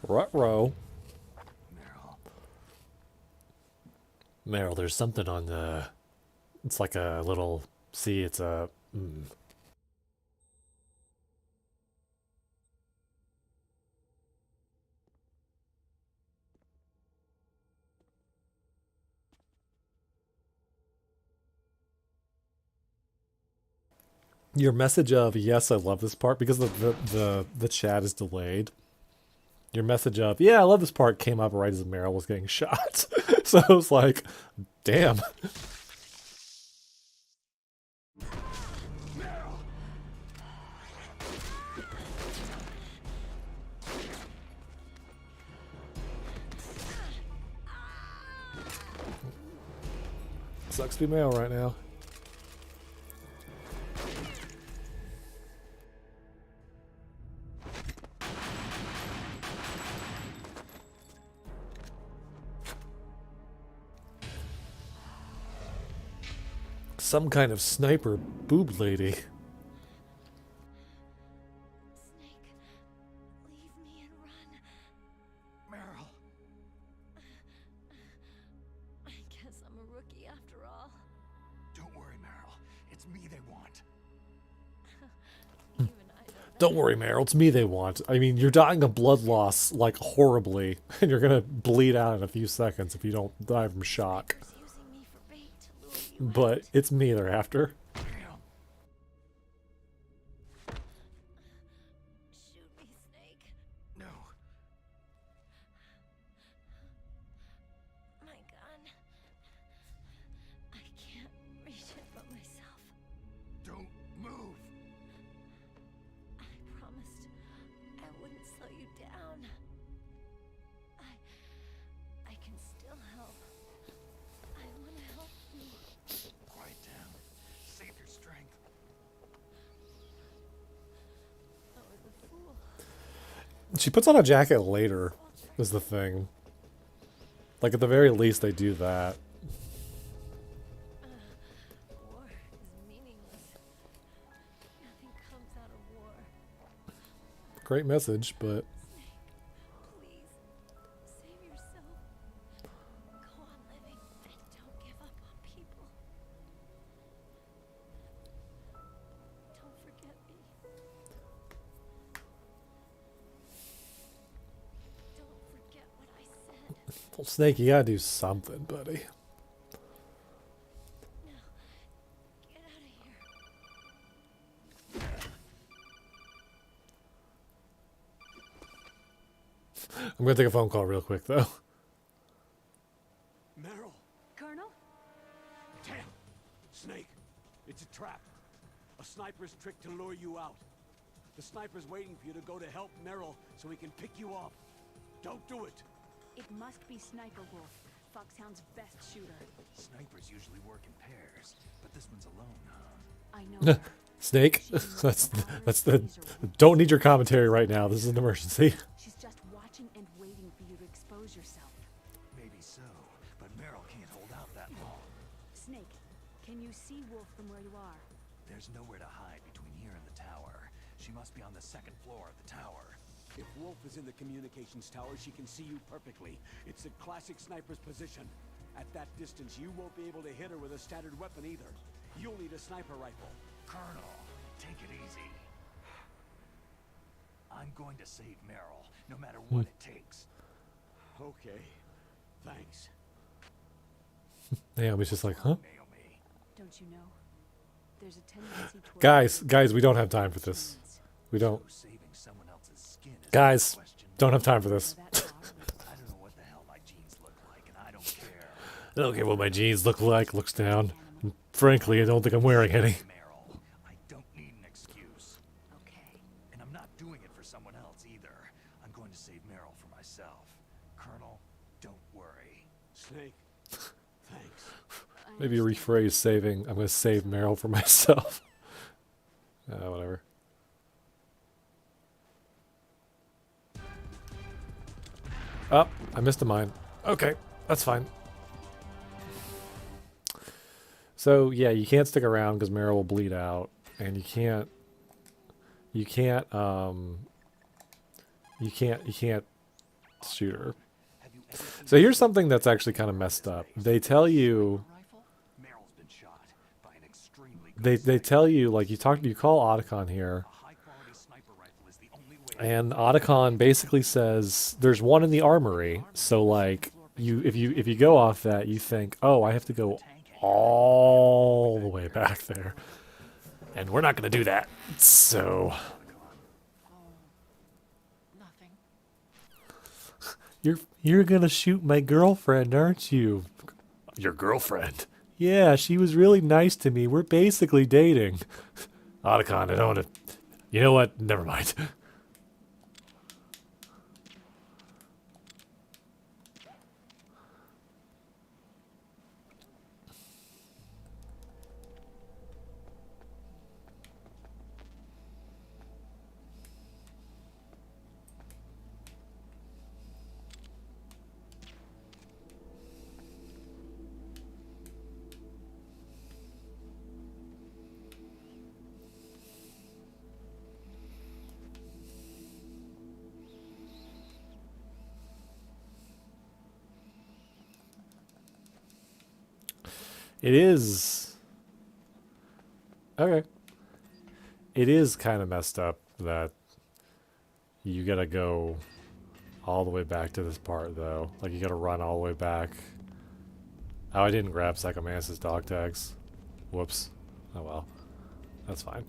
Ruh-roh. Meryl, there's something on the... It's like a little... See, it's a... Your message of, yes, I love this part, because the chat is delayed. Your message of, yeah, I love this part, came up right as Meryl was getting shot. So I was like, damn. Sucks to be Meryl right now. Some kind of sniper boob lady. Snake, leave me and run. Meryl. I guess I'm a rookie after all. Don't worry, Meryl. It's me they want. Even I know that. Don't worry, Meryl, it's me they want. I mean, you're dying of blood loss, like, horribly. And you're gonna bleed out in a few seconds if you don't die from shock. Using me for bait to lure you But out. it's me they're after. Damn. Shoot me, Snake. No. She puts on a jacket later, is the thing. Like, at the very least, they do that. War is meaningless. Nothing comes out of war. Great message, but Please, save yourself. Go on living and don't give up on people. Don't forget me. Don't forget what I said. well, Snake, you gotta do something, buddy. Now, get out of here. I'm gonna take a phone call real quick, though. Meryl! Colonel? Damn! Snake! It's a trap. A sniper's trick to lure you out. The sniper's waiting for you to go to help Meryl so he can pick you up. Don't do it! It must be Sniper Wolf, Foxhound's best shooter. Snipers usually work in pairs, but this one's alone, huh? I know her. Snake, that's the. Don't need your commentary right now. This is an emergency. She's just watching and waiting for you to expose yourself. Maybe so, but Meryl can't hold out that long. Snake, can you see Wolf from where you are? There's nowhere to hide between here and the tower. She must be on the second floor of the tower. If Wolf is in the communications tower, she can see you perfectly. It's a classic sniper's position. At that distance, you won't be able to hit her with a standard weapon either. You'll need a sniper rifle. Colonel, take it easy. I'm going to save Meryl, no matter what it takes. Okay. Thanks. Naomi's just like, huh? Naomi. Don't you know? There's a tendency toward Guys, we don't have time for this. We don't. So saving someone else's skin is Guys, a question. don't have time for this. that far. I don't know what the hell my jeans look like, and I don't care. I don't care what my jeans look like. Looks down. And frankly, I don't think I'm wearing any. Meryl, I don't need an excuse. Okay. And I'm not doing it for someone else either. I'm going to save Meryl for myself. Colonel, don't worry. Snake. Thanks. I Maybe understand. rephrase saving. I'm gonna save Meryl for myself. Whatever. Oh, I missed a mine. Okay, that's fine. So yeah, you can't stick around because Meryl will bleed out, and you can't shoot her. Have you ever seen So here's something that's actually kind of messed up. They tell you, Rifle? Meryl's been shot by an extremely good they tell you, like, you call Otacon here, A high-quality sniper rifle is the only way. and Otacon basically says there's one in the armory. So like, if you go off that, you think, oh, I have to go all the way back there, and we're not gonna do that. So Nothing. you're gonna shoot my girlfriend, aren't you? Your girlfriend? Yeah, she was really nice to me. We're basically dating. Otacon, I don't want to. You know what? Never mind. It is. Okay. It is kind of messed up that you gotta go all the way back to this part, though. Like, you gotta run all the way back. Oh, I didn't grab Psycho Mantis' dog tags. Whoops. Oh well. That's fine.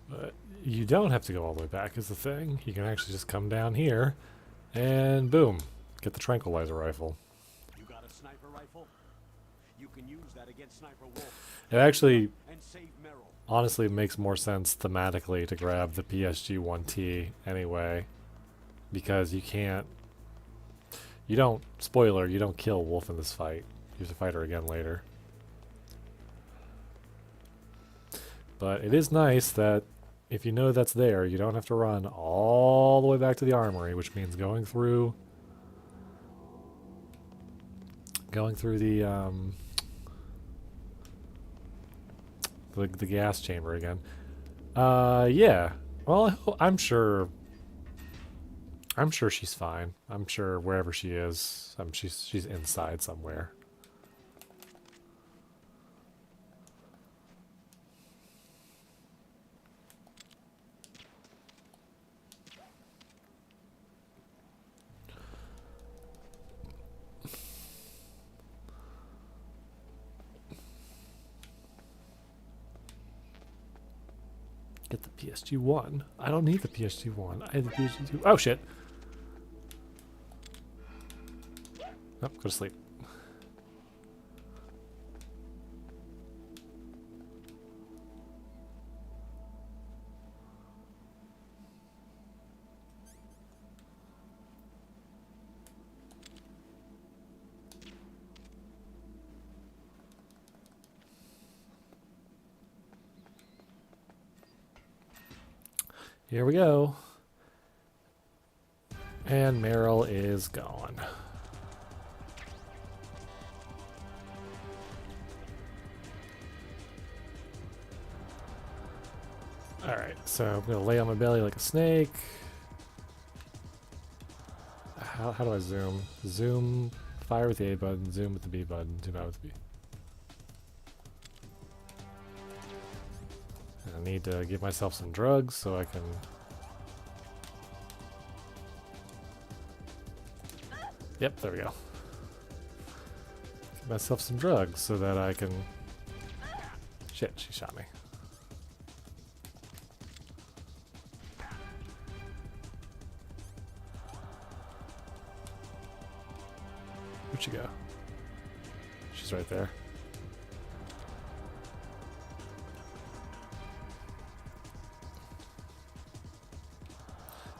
But you don't have to go all the way back is the thing. You can actually just come down here and boom, get the tranquilizer rifle. You got a sniper rifle? You can use that against Sniper Wolf It actually and save Merrill. honestly makes more sense thematically to grab the PSG-1T anyway, because you can't, you don't, spoiler, you don't kill Wolf in this fight. You have to fight her again later. But it is nice that if you know that's there, you don't have to run all the way back to the armory, which means going through the gas chamber again. Yeah. Well, I'm sure she's fine. I'm sure wherever she is, she's inside somewhere. Get the PSG-1. I don't need the PSG-1. I have the PSG-2. Oh, shit. Oh, go to sleep. Here we go. And Meryl is gone. Alright, so I'm going to lay on my belly like a snake. How do I zoom? Zoom, fire with the A button, zoom with the B button, zoom out with the B. I need to give myself some drugs so I can... Yep, there we go. Give myself some drugs so that I can... Shit, she shot me. Where'd she go? She's right there.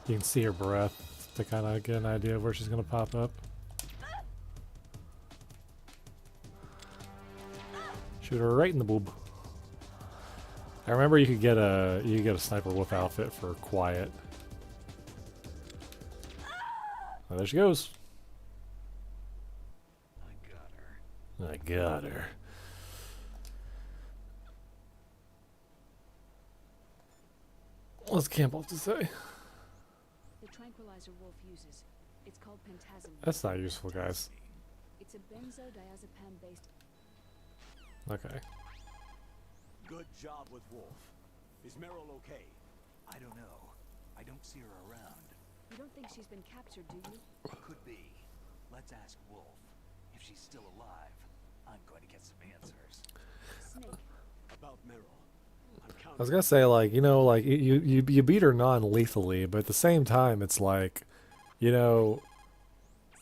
You can see her breath to kind of get an idea of where she's going to pop up. Shoot her right in the boob. I remember you could get a Sniper Wolf outfit for quiet. Oh, there she goes. I got her. What's Campbell to say? The tranquilizer Wolf uses. It's called pentazimine. That's not useful, guys. It's a benzodiazepam-based. Okay. Good job with Wolf. Is Merrill okay? I don't know. I don't see her around. You don't think she's been captured, do you? Could be. Let's ask Wolf. If she's still alive, I'm going to get some answers. Snake. About Merrill. I'm I counting. was gonna say, like, you know, like you beat her non-lethally, but at the same time, it's like, you know,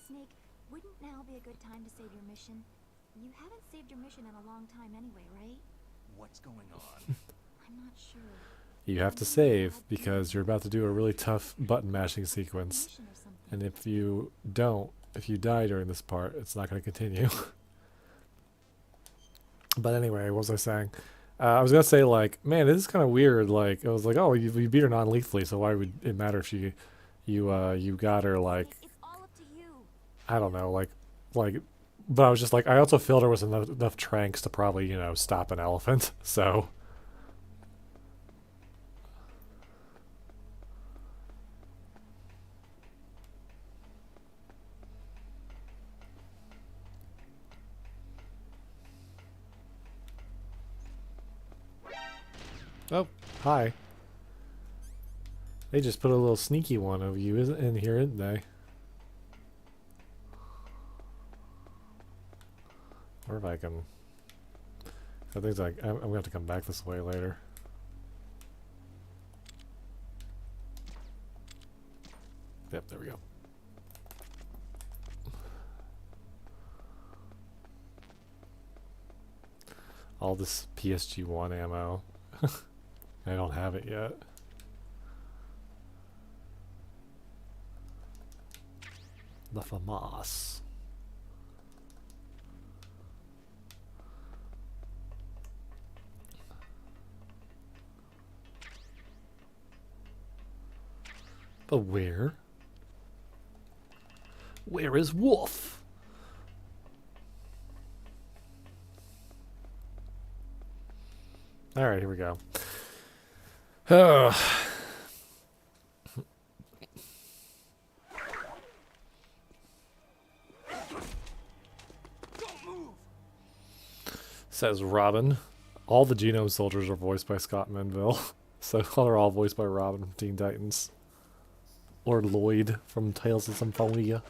Snake, wouldn't now be a good time to save your mission? You haven't saved your mission in a long time anyway, right? What's going on? I'm not sure. you have to save because you're about to do a really tough button mashing sequence, Mission or something. and if you don't, if you die during this part, it's not going to continue. But anyway, what was I saying? I was gonna say, like, man, this is kind of weird. Like, I was like, oh, you beat her non-lethally, so why would it matter if you got her, like, It's all up to you. I don't know, like, but I was just like, I also filled her with enough tranks to probably, you know, stop an elephant. So, oh, hi. They just put a little sneaky one of you in here, didn't they? Or if I can... I think like I'm gonna have to come back this way later. Yep, there we go. All this PSG-1 ammo. I don't have it yet. The FAMAS. But where? Where is Wolf? Alright, here we go. Oh. Says Robin. All the Genome soldiers are voiced by Scott Menville. So they're all voiced by Robin from Teen Titans. Or Lloyd from Tales of Symphonia.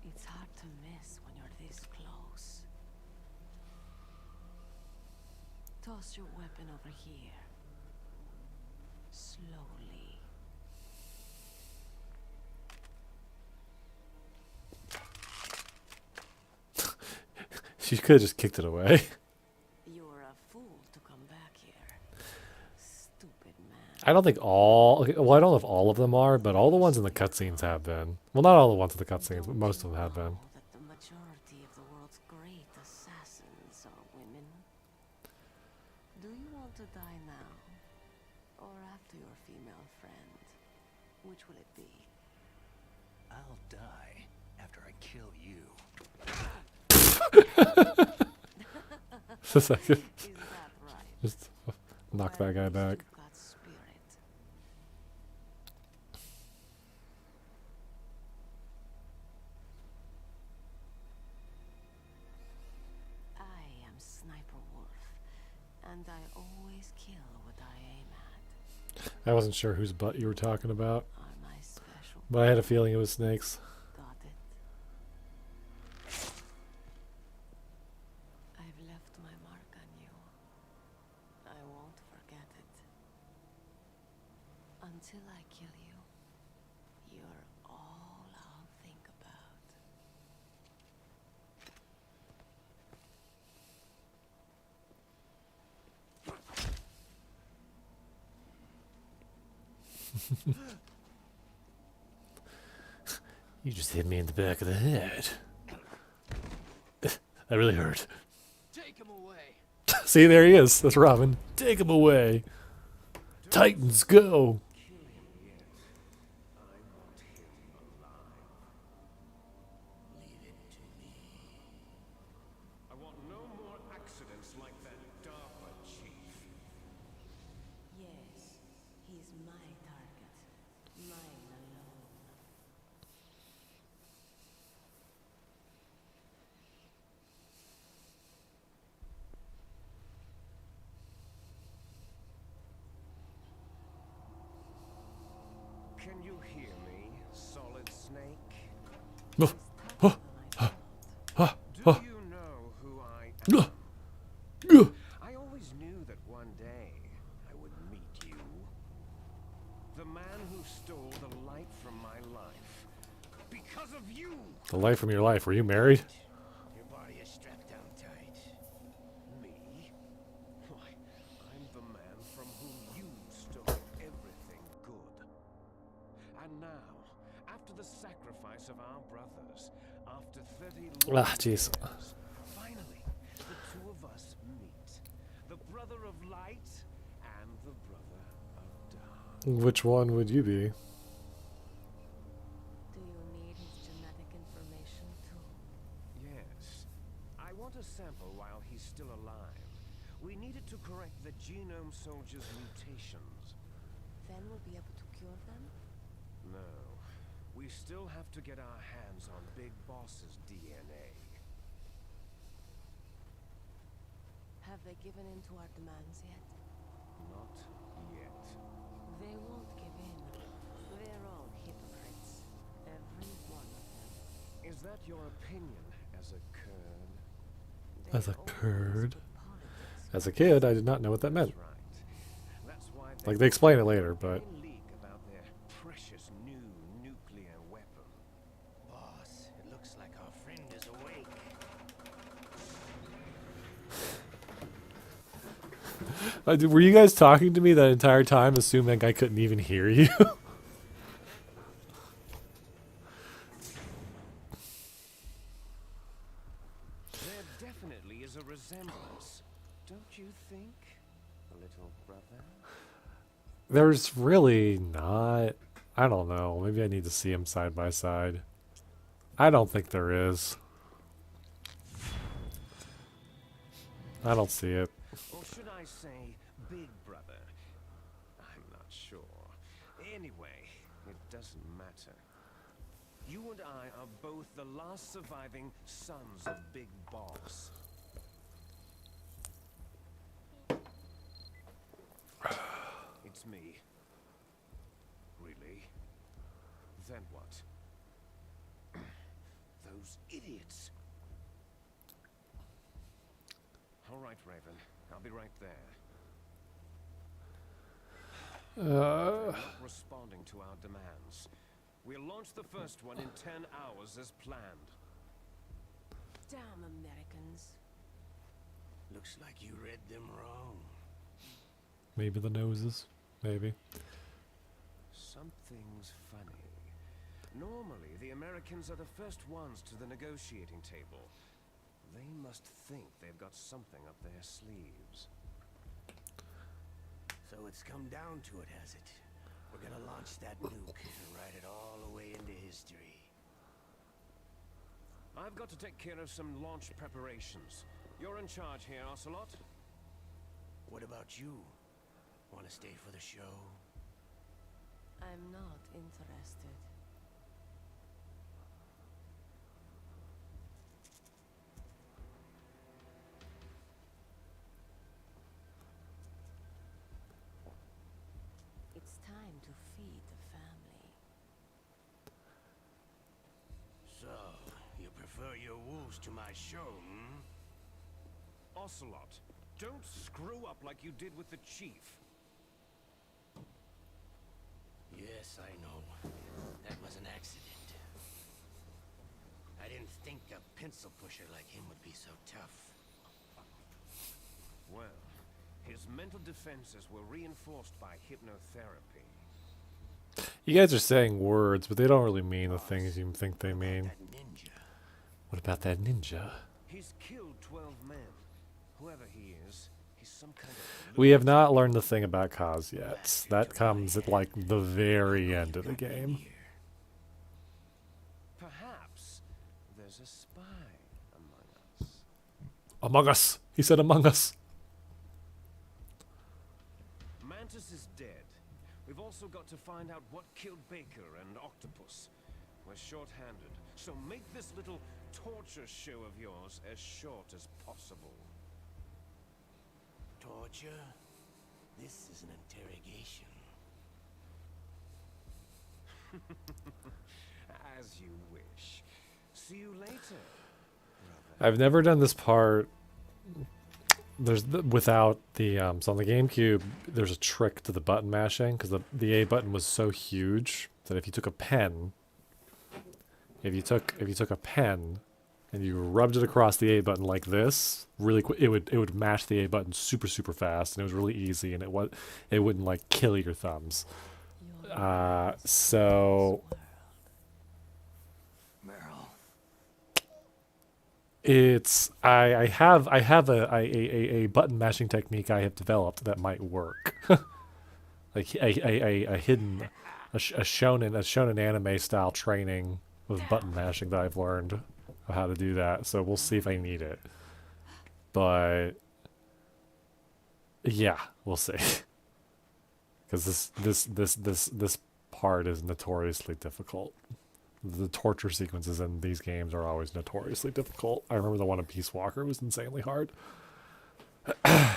It's hard to miss when you're this close. Toss your weapon over here. Slowly. She could have just kicked it away. You're a fool to come back here. Stupid man. I don't think all... Okay, well, I don't know if all of them are, but all the ones in the cutscenes have been. Well, not all the ones in the cutscenes, but most of them have been. That the majority of the world's great assassins are women. Do you want to die now? Or after your female friend? Which will it be? I'll die after I kill you. Just a second. Is that right? Just knock that guy back. You've got spirit. I am Sniper Wolf, and I always kill what I aim at. I wasn't sure whose butt you were talking about, Are my special. but I had a feeling it was Snake's. Got it. I've left my mark on you. I won't forget it. Until I kill you, you're all I'll think about. You just hit me in the back of the head. That really hurt. Take him away. See, there he is. That's Robin. Take him away. Titans, go. I want no more accidents like that DARPA chief. Yes, he's my target. Mine alone. Can you hear me, Solid Snake? Oh, Tougher than I thought. Do you know who I am? I always knew that one day I would meet you. The man who stole the light from my life. Because of you! the life from your life. Were you married? Your body is strapped down tight. Me? Why, I'm the man from whom you stole everything good. And now, after the sacrifice of our brothers, after 30 long jeez. years, finally, the two of us meet. The brother of light and the brother of dark. Which one would you be? Do you need his genetic information too? Yes. I want a sample while he's still alive. We need it to correct the Genome Soldier's mutations. Then we'll be able to cure them? No. We still have to get our hands on Big Boss's DNA. Have they given in to our demands yet? Not yet. They won't give in. They're all hypocrites. Every one of them. Is that your opinion as a Kern? As a Kurd. As a kid, I did not know what that meant. Like, they explain it later, but... about their precious new nuclear weapon. Boss, it looks like our friend is awake. Were you guys talking to me that entire time, assuming I couldn't even hear you? There definitely is a resemblance, don't you think, little brother? There's really not. I don't know. Maybe I need to see them side by side. I don't think there is. I don't see it. Or should I say, big brother? I'm not sure. Anyway, it doesn't matter. You and I are both the last surviving sons of Big Boss. It's me. Really? Then what? Those idiots. All right, Raven. I'll be right there. They're not responding to our demands. We'll launch the first one in 10 hours as planned. Damn Americans. Looks like you read them wrong. Maybe the noses. Maybe. Something's funny. Normally, the Americans are the first ones to the negotiating table. They must think they've got something up their sleeves. So it's come down to it, has it? We're gonna launch that nuke and write it all away into history. I've got to take care of some launch preparations. You're in charge here, Ocelot. What about you? Want to stay for the show? I'm not interested. It's time to feed the family. So, you prefer your wolves to my show, hmm? Ocelot, don't screw up like you did with the chief. Yes, I know. That was an accident. I didn't think a pencil pusher like him would be so tough. Well, his mental defenses were reinforced by hypnotherapy. You guys are saying words, but they don't really mean the things you think they mean. That ninja. What about that ninja? He's killed 12 men. Whoever he is, he's some kind of... We have not learned the thing about Kaz yet. That comes at like the very end of the game. Perhaps there's a spy among us. Among us. He said among us. Mantis is dead. We've also got to find out what killed Baker and Octopus. We're short-handed, so make this little torture show of yours as short as possible. Torture? This is an interrogation. As you wish. See you later, brother. I've never done this part. There's without the so on the GameCube. There's a trick to the button mashing because the A button was so huge that if you took a pen, if you took a pen and you rubbed it across the A button like this, really quick, it would mash the A button super fast, and it was really easy, and it wouldn't like kill your thumbs. So it's I have a button mashing technique I have developed that might work. Like a hidden shonen anime style training with button mashing that I've learned of how to do that. So we'll see if I need it. But yeah, we'll see. Because this part is notoriously difficult. The torture sequences in these games are always notoriously difficult. I remember the one in Peace Walker was insanely hard. Once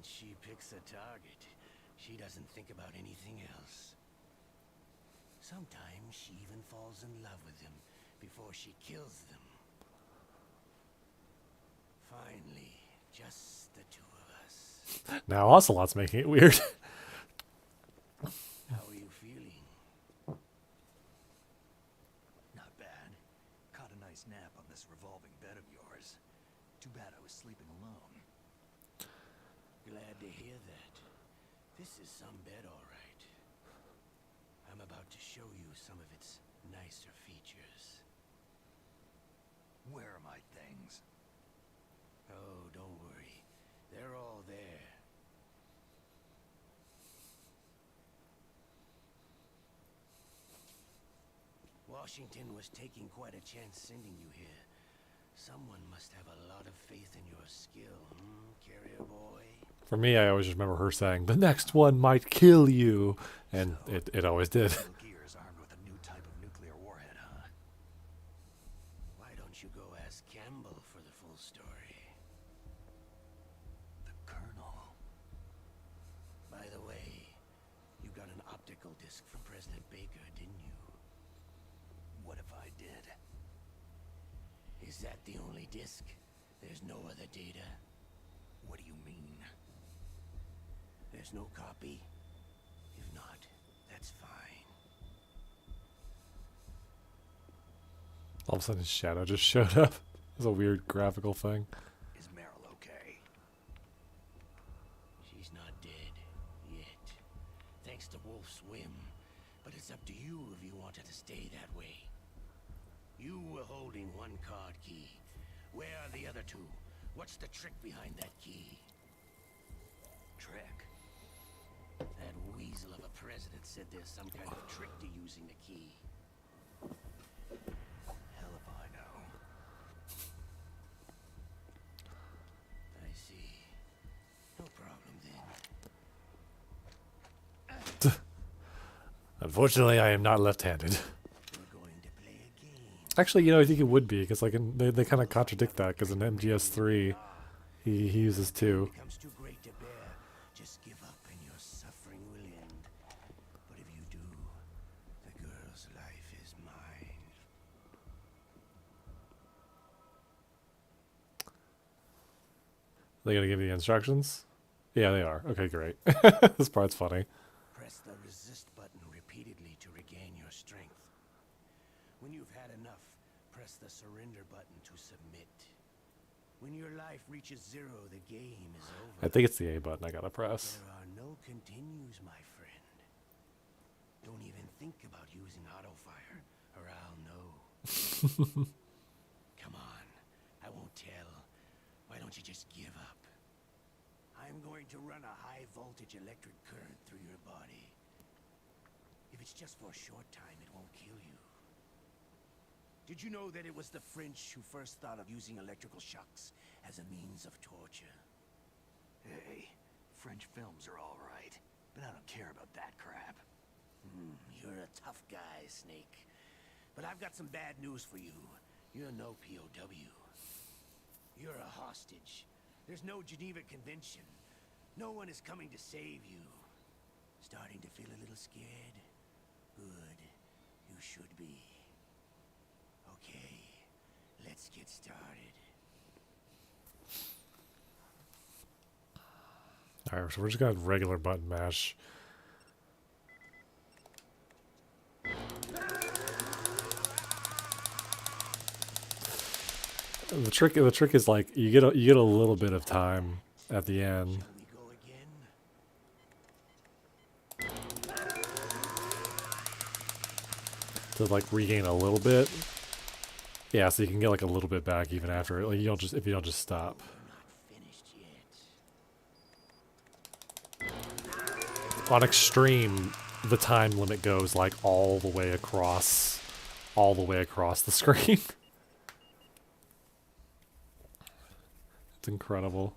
she picks a target, she doesn't think about anything else. Sometimes she even falls in love with him before she kills them. Finally, just the two of us. Now Ocelot's making it weird. How are you feeling? Not bad. Caught a nice nap on this revolving bed of yours. Too bad I was sleeping alone. Glad to hear that. This is some bed, all right. I'm about to show you some of its nicer features. Where are my things? Oh, don't worry. They're all there. Washington was taking quite a chance sending you here. Someone must have a lot of faith in your skill, carrier boy? For me, I always just remember her saying, "The next one might kill you," and it always did. Metal Gear is armed with a new type of nuclear warhead, huh? Why don't you go ask Campbell for the full story? The Colonel. By the way, you got an optical disc from President Baker, didn't you? What if I did? Is that the only disc? There's no other data? What do you mean? There's no copy? If not, that's fine. All of a sudden, his shadow just showed up. It was a weird graphical thing. Is Meryl okay? She's not dead. Yet. Thanks to Wolf's whim. But it's up to you if you want her to stay that way. You were holding one card key. Where are the other two? What's the trick behind that key? Trick? That weasel of a president said there's some kind of trick to using the key. Hell if I know. I see. No problem then. Unfortunately, I am not left-handed. We're going to play a game. Actually, you know, I think it would be, because like they kind of contradict that, because in MGS3, he uses two. Becomes too great to bear. Just give up and your suffering will end. But if you do, the girl's life is mine. They gonna give you the instructions? Yeah, they are. Okay, great. This part's funny. Press the resist button repeatedly to regain your strength. When you've had enough, press the surrender button to submit. When your life reaches zero, the game is over. I think it's the A button I gotta press. There are no continues, my friend. Don't even think about using auto fire, or I'll know. Come on, I won't tell. Why don't you just give up? I'm going to run a high voltage electric current through your body. If it's just for a short time, it won't kill you. Did you know that it was the French who first thought of using electrical shocks as a means of torture? Hey, French films are all right, but I don't care about that crap. You're a tough guy, Snake. But I've got some bad news for you. You're no POW. You're a hostage. There's no Geneva Convention. No one is coming to save you. Starting to feel a little scared? Good. You should be. Okay, let's get started. Alright, so we're just gonna regular button mash. The trick is like you get a little bit of time at the end Shall we go again? to like regain a little bit. Yeah, so you can get like a little bit back even after it. Like you don't just if you don't just stop. We're not finished yet. On extreme, the time limit goes like all the way across the screen. It's incredible.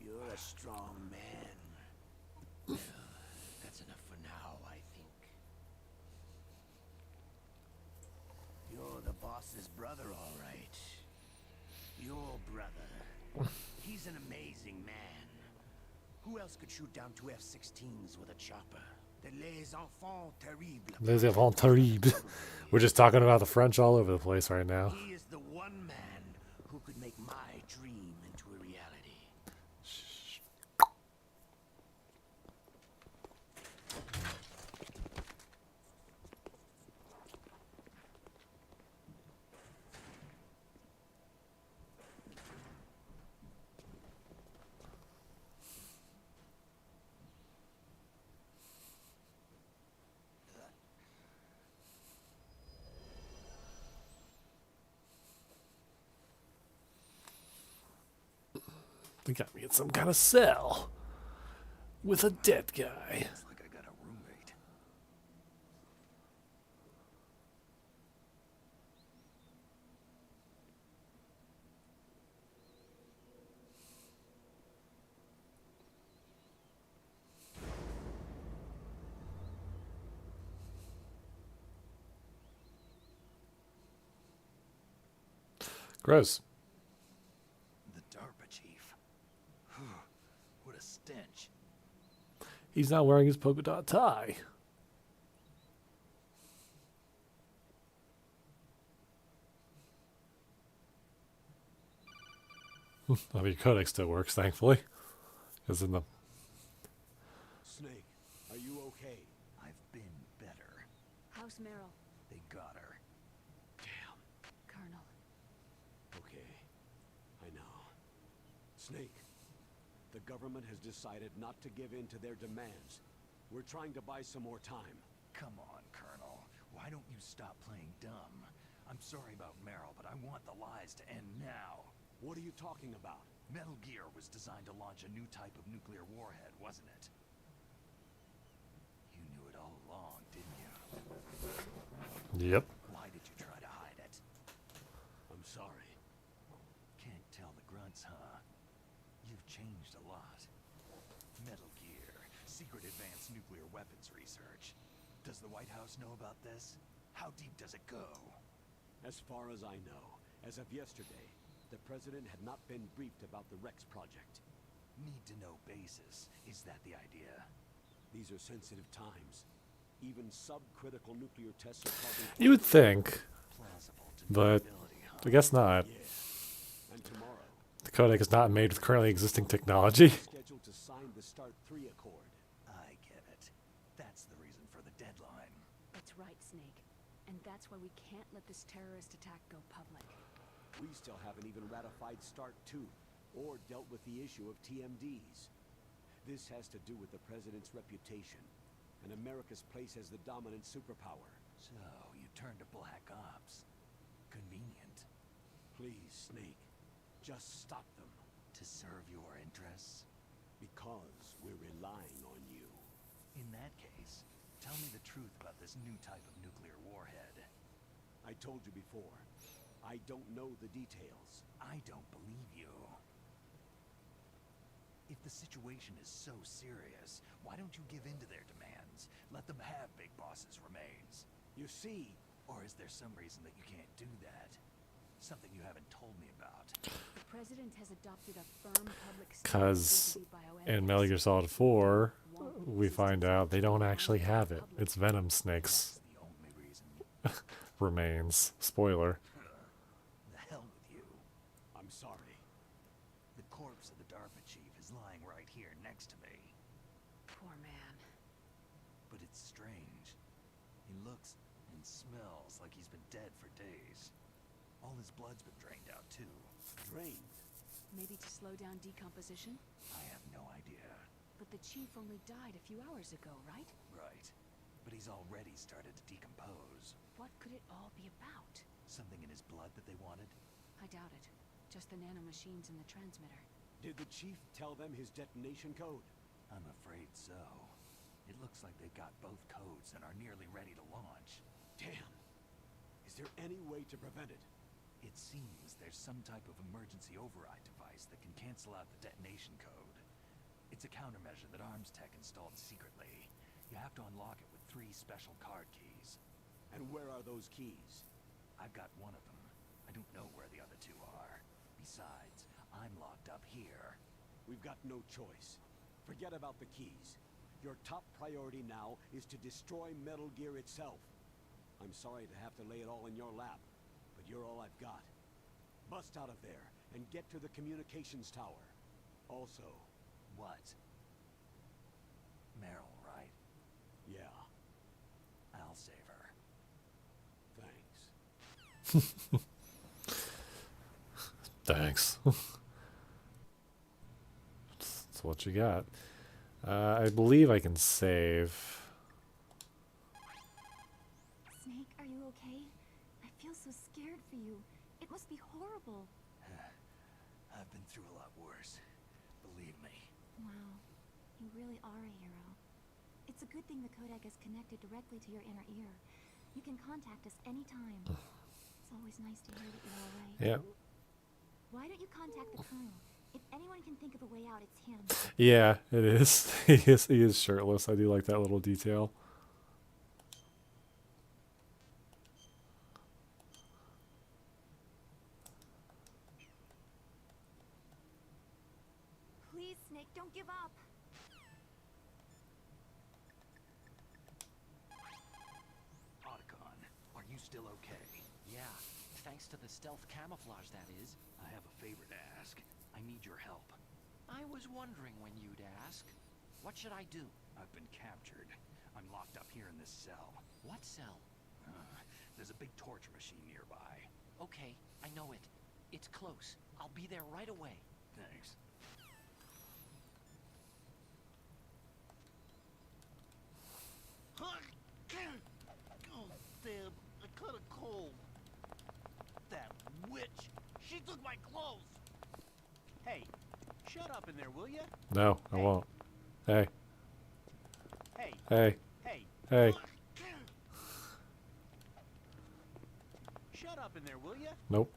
You're a strong man. That's enough for now, I think. You're the boss's brother, all right. Your brother. He's an amazing man. Who else could shoot down two F-16s with a chopper? Les enfants terribles. Les enfants terribles. We're just talking about the French all over the place right now. He is the one man who could make my dream into a reality. They got me in some kind of cell with a dead guy. Looks like I got a roommate. Gross. The DARPA chief. What a stench. He's not wearing his polka dot tie. I mean, codec still works, thankfully. Because in the Snake, are you okay? I've been better. How's Meryl? They got her. Damn. Colonel. Okay. I know. Snake, the government has decided not to give in to their demands. We're trying to buy some more time. Come on, Colonel. Why don't you stop playing dumb? I'm sorry about Meryl, but I want the lies to end now. What are you talking about? Metal Gear was designed to launch a new type of nuclear warhead, wasn't it? You knew it all along, didn't you? Yep. Why did you try to hide it? I'm sorry. Can't tell the grunts, huh? You've changed a lot. Metal Gear, secret advanced nuclear weapons research. Does the White House know about this? How deep does it go? As far as I know, as of yesterday, the president had not been briefed about the Rex project. Need-to-know basis. Is that the idea? These are sensitive times. Even subcritical nuclear tests are causing... You would think, Plausible but deniability, huh? I guess not. Yeah. And tomorrow, The codec is not made with currently existing technology. scheduled to sign the START 3 Accord. I get it. That's the reason for the deadline. That's right, Snake. And that's why we can't let this terrorist attack go public. We still haven't even ratified START 2, or dealt with the issue of TMDs. This has to do with the president's reputation, and America's place as the dominant superpower. So, you turned to Black Ops. Convenient. Please, Snake, just stop them. To serve your interests? Because we're relying on you. In that case, tell me the truth about this new type of nuclear warhead. I told you before, I don't know the details. I don't believe you. If the situation is so serious, why don't you give in to their demands? Let them have Big Boss's remains. You see, Or is there some reason that you can't do that? Something you haven't told me about. The president has adopted a firm public Because in Metal Gear Solid 4, we find out they don't actually have it. It's Venom Snake's That's the only reason. remains. Spoiler. The hell with you. I'm sorry. The corpse of the DARPA chief is lying right here next to me. Poor man. But it's strange. He looks and smells like he's been dead for days. All his blood's been drained out too. Drained. Maybe to slow down decomposition? I have no idea. But the chief only died a few hours ago, right? Right. But he's already started to decompose. What could it all be about? Something in his blood that they wanted? I doubt it. Just the nanomachines in the transmitter. Did the chief tell them his detonation code? I'm afraid so. It looks like they've got both codes and are nearly ready to launch. Damn. Is there any way to prevent it? It seems there's some type of emergency override device that can cancel out the detonation code. It's a countermeasure that Arms Tech installed secretly. You have to unlock it with 3 special card keys. And where are those keys? I've got one of them. I don't know where the other 2 are. Besides, I'm locked up here. We've got no choice. Forget about the keys. Your top priority now is to destroy Metal Gear itself. I'm sorry to have to lay it all in your lap, but you're all I've got. Bust out of there and get to the communications tower. Also, What? Meryl, right? yeah, I'll save her. thanks. Thanks. That's what you got. I believe I can save. Snake, are you okay? I feel so scared for you. It must be horrible. I've been through a lot worse. Believe me. Wow, you really are a hero. It's a good thing the codec is connected directly to your inner ear. You can contact us anytime. It's always nice to hear that you're all right. Yeah. Why don't you contact the colonel? If anyone can think of a way out, it's him. Yeah, it is. He is shirtless. I do like that little detail. Please, Snake, don't give up. Otacon, are you still okay? Yeah, thanks to the stealth camouflage, that is. I have a favor to ask. I need your help. I was wondering when you'd ask. What should I do? I've been captured. I'm locked up here in this cell. What cell? There's a big torture machine nearby. Okay, I know it. It's close. I'll be there right away. Thanks. Oh, damn. I caught a cold. That witch. She took my clothes. Hey, shut up in there, will ya? No, I won't. Hey. Hey. Hey. Hey. Hey. Shut up in there, will ya? Nope.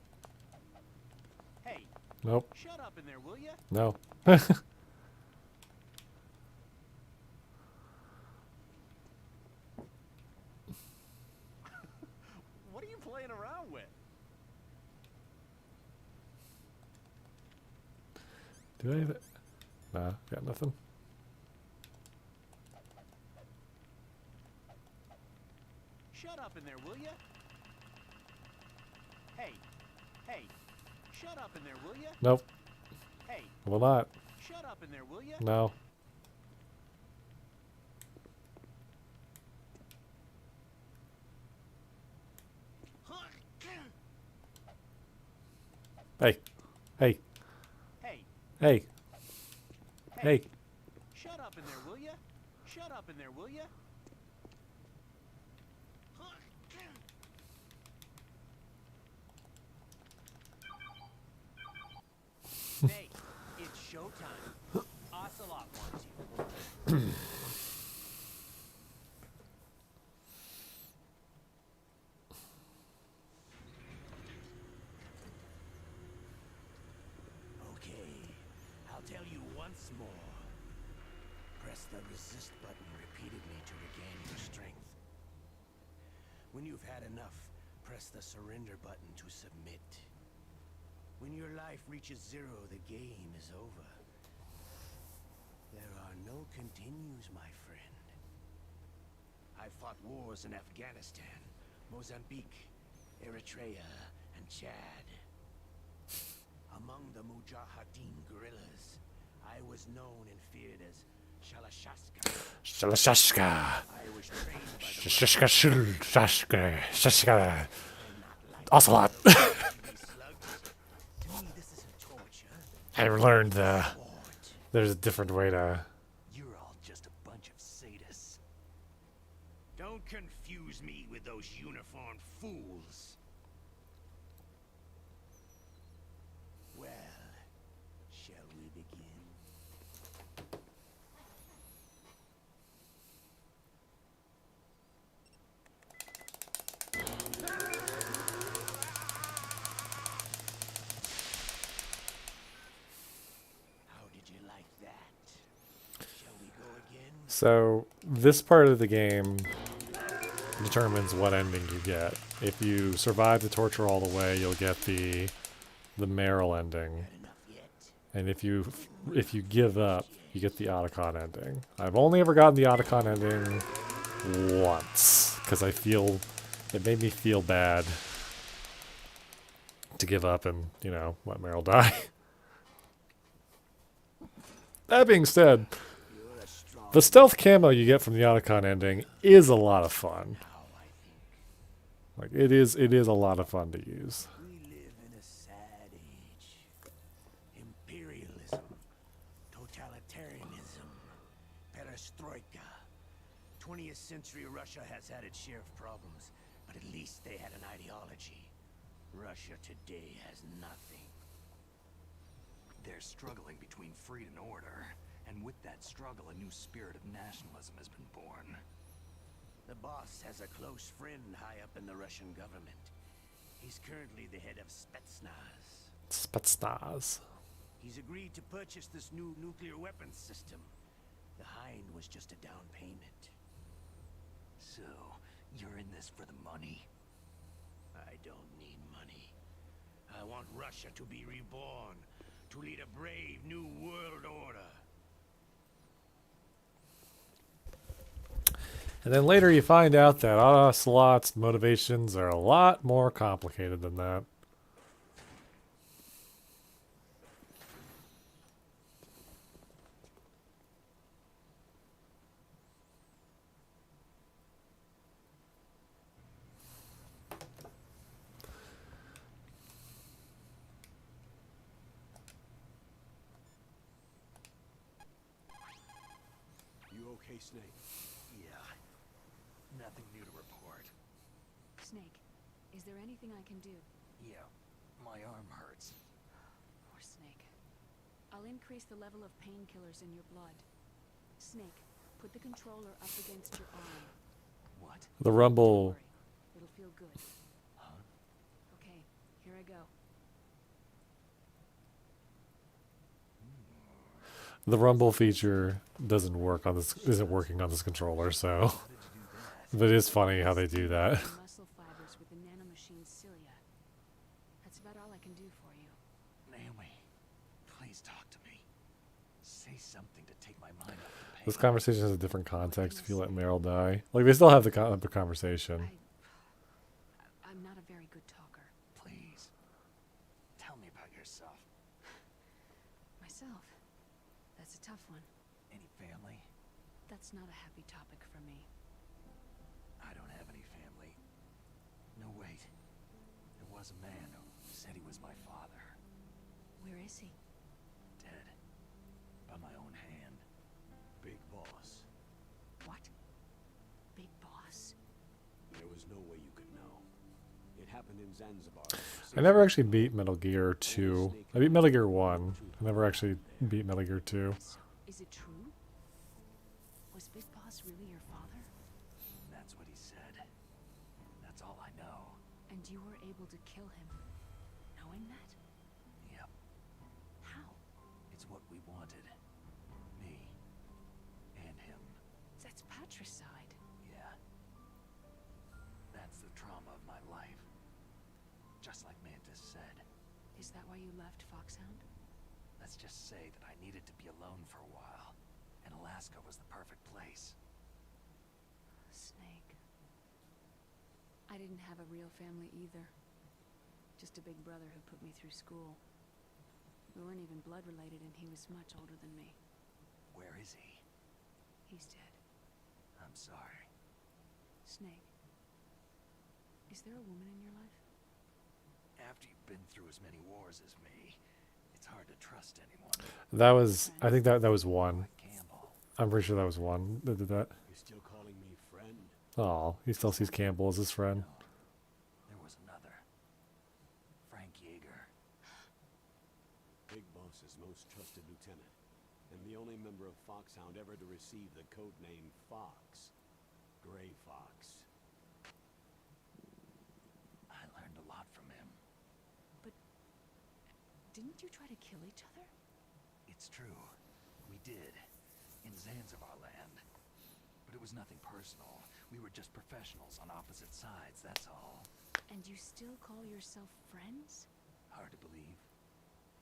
Hey. Nope. Shut up in there, will ya? No. What are you playing around with? Do I have it? Nah, got nothing. Shut up in there, will ya? Hey. Hey. Shut up in there, will ya? Nope. Hey. I will not. Shut up in there, will ya? No. Hey. Hey. Hey. Hey. Hey. Shut up in there, will ya? Shut up in there, will ya? Snake, it's showtime. Ocelot wants you. Okay, I'll tell you once more. Press the resist button repeatedly to regain your strength. When you've had enough, press the surrender button to submit. When your life reaches zero, the game is over. There are no continues, my friend. I fought wars in Afghanistan, Mozambique, Eritrea, and Chad. Among the Mujahideen guerrillas, I was known and feared as Shalashaska. Shalashaska. I was trained by the Shashka. Ocelot. slugs. To me, this isn't torture. I learned Sport. there's a different way to. You're all just a bunch of sadists. Don't confuse me with those uniformed fools. Well, shall we begin? How did you like that? Shall we go again? So this part of the game determines what ending you get. If you survive the torture all the way, you'll get the Meryl ending. Enough yet? And if you give up, you get the Otacon ending. I've only ever gotten the Otacon ending once, because I feel it made me feel bad to give up and, you know, let Meryl die. That being said, the stealth camo you get from the Otacon ending is a lot of fun. Like it is a lot of fun to use. We live in a sad age. Imperialism, totalitarianism, perestroika. 20th century Russia has had its share of problems, but at least they had an ideology. Russia today has nothing. They're struggling between freed and order, and with that struggle, a new spirit of nationalism has been born. The boss has a close friend high up in the Russian government. He's currently the head of Spetsnaz. Spetsnaz. He's agreed to purchase this new nuclear weapons system. The Hind was just a down payment. So, you're in this for the money? I don't need money. I want Russia to be reborn, to lead a brave new world order. And then later you find out that Ocelot's motivations are a lot more complicated than that. You okay, Snake? Yeah. Nothing new to report. Snake, is there anything I can do? Yeah, my arm hurts. Poor Snake. I'll increase the level of painkillers in your blood. Snake, put the controller up against your arm. What? The Don't rumble, worry. It'll feel good. Huh? Okay, here I go. the rumble feature doesn't work on this, isn't working on this controller, so. But it is funny how they do that. Muscle fibers with the nanomachine cilia. That's about all I can do for you. Naomi, please talk to me. Say something to take my mind off the pain. This conversation has a different context if you let Meryl die. Like, they still have the conversation. I'm not a very good talker. Please, tell me about yourself. Myself? That's a tough one. Any family? That's not a happy topic for me. I don't have any family. No, wait. There was a man who said he was my father. Where is he? Dead. By my own hand. Big boss. What? Big boss? There was no way you could know. It happened in Zanzibar. I never actually beat Metal Gear 2. I beat Metal Gear 1. I never actually beat Metal Gear 2. Is it true? Was Big Boss really your father? That's what he said. That's all I know. And you were able to kill him, knowing that? Yep. How? It's what we wanted. Me. And him. That's patricide. Yeah. That's the trauma of my life. Just like Mantis said. Is that why you left Foxhound? Let's just say that I needed to be alone for a while. And Alaska was the perfect place. Snake. I didn't have a real family either. Just a big brother who put me through school. We weren't even blood related and he was much older than me. Where is he? He's dead. I'm sorry. Snake. Is there a woman in your life? After you've been through as many wars as me, it's hard to trust anyone. That was, I think that was one. Like Campbell. I'm pretty sure that was one that did that. You're still calling me friend? Oh, he still sees Campbell as his friend. There was another. Frank Yeager. Big Boss's most trusted lieutenant, and the only member of Foxhound ever to receive the code name Fox. Gray Fox. I learned a lot from him. Didn't you try to kill each other? It's true. We did. In Zanzibar land. But it was nothing personal. We were just professionals on opposite sides, that's all. And you still call yourself friends? Hard to believe.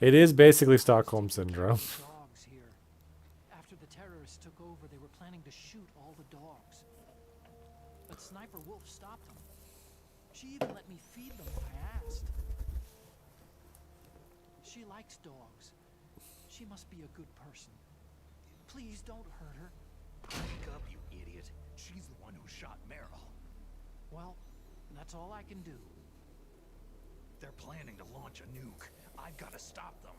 It is basically Stockholm Syndrome. Dogs here. After the terrorists took over, they were planning to shoot all the dogs. But Sniper Wolf stopped them. She even let me feed them if I asked. She likes dogs. She must be a good person. Please don't hurt her. Wake up, you idiot. She's the one who shot Meryl. Well, that's all I can do. They're planning to launch a nuke. I've got to stop them.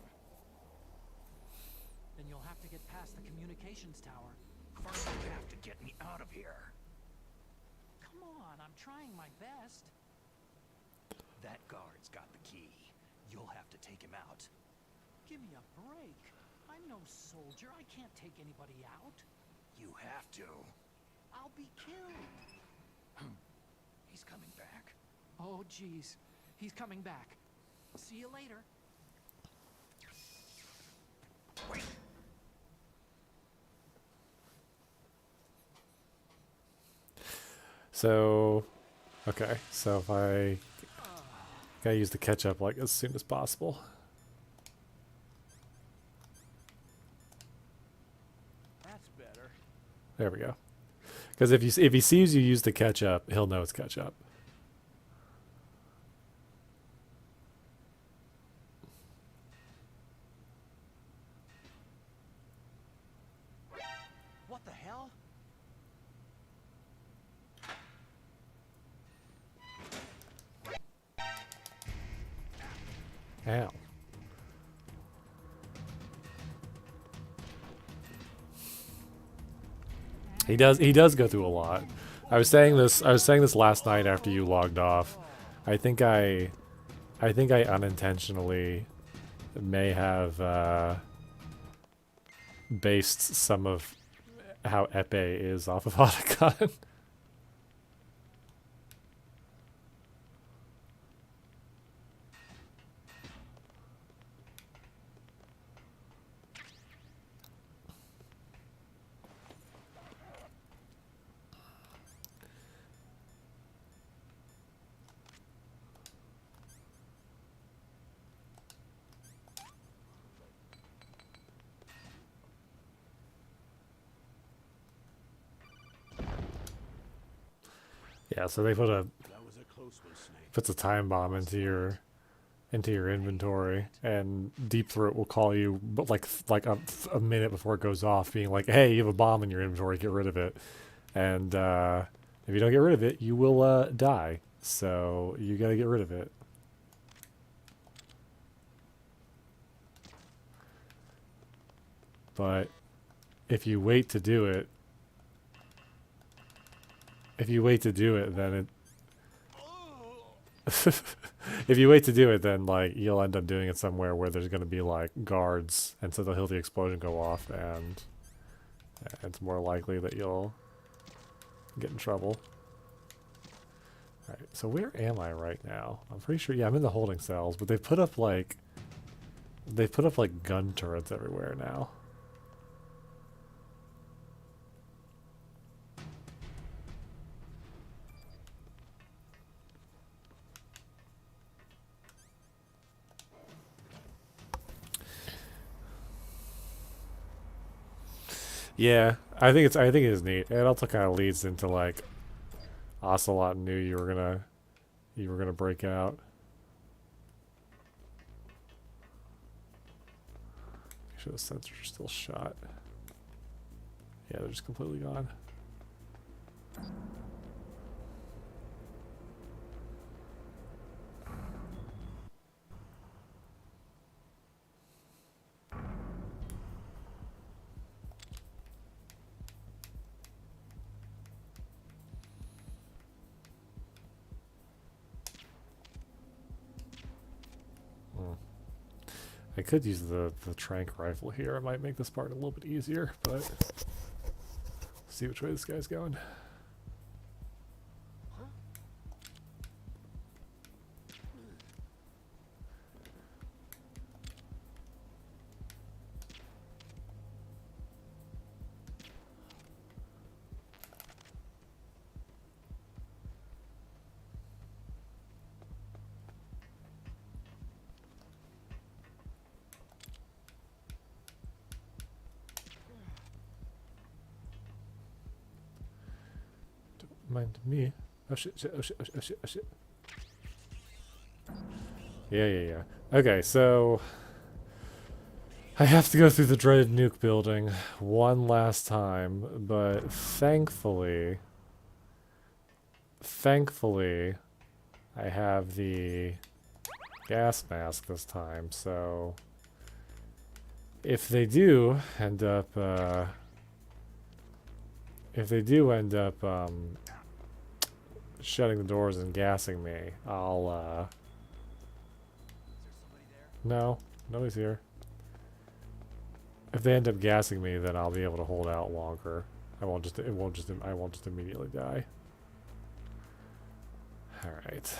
Then you'll have to get past the communications tower. First, you have to get me out of here. Come on, I'm trying my best. That guard's got the key. You'll have to take him out. Give me a break. I'm no soldier. I can't take anybody out. You have to. I'll be killed. He's coming back. Oh, jeez. He's coming back. See you later. Wait. So, okay. So if I gotta use the ketchup like as soon as possible. That's better. There we go. Because if he sees you use the ketchup, he'll know it's ketchup. What the hell? Ow. He does go through a lot. I was saying this last night after you logged off. I think I unintentionally may have based some of how epee is off of Otacon. Yeah, so they put That was a close one, Snake. puts a time bomb into your inventory, and Deep Throat will call you, but like a minute before it goes off, being like, "Hey, you have a bomb in your inventory. Get rid of it." And if you don't get rid of it, you will die. So you gotta get rid of it. But if you wait to do it, then it. If you wait to do it, then like you'll end up doing it somewhere where there's going to be like guards, and so they'll hear the explosion go off, and it's more likely that you'll get in trouble. All right, so where am I right now? I'm pretty sure. Yeah, I'm in the holding cells, but they've put up like gun turrets everywhere now. Yeah, I think it is neat. It also kind of leads into like Ocelot knew you were gonna break out. Make sure the sensors are still shot. Yeah, they're just completely gone. I could use the trank rifle here. It might make this part a little bit easier, but see which way this guy's going. Mind me. Oh shit, shit, oh shit, oh shit, oh shit, oh shit. Yeah. Okay, so I have to go through the dreaded nuke building one last time, but thankfully, I have the gas mask this time, so if they do end up, shutting the doors and gassing me, I'll, no, nobody's here. If they end up gassing me, then I'll be able to hold out longer. I won't just immediately die. All right.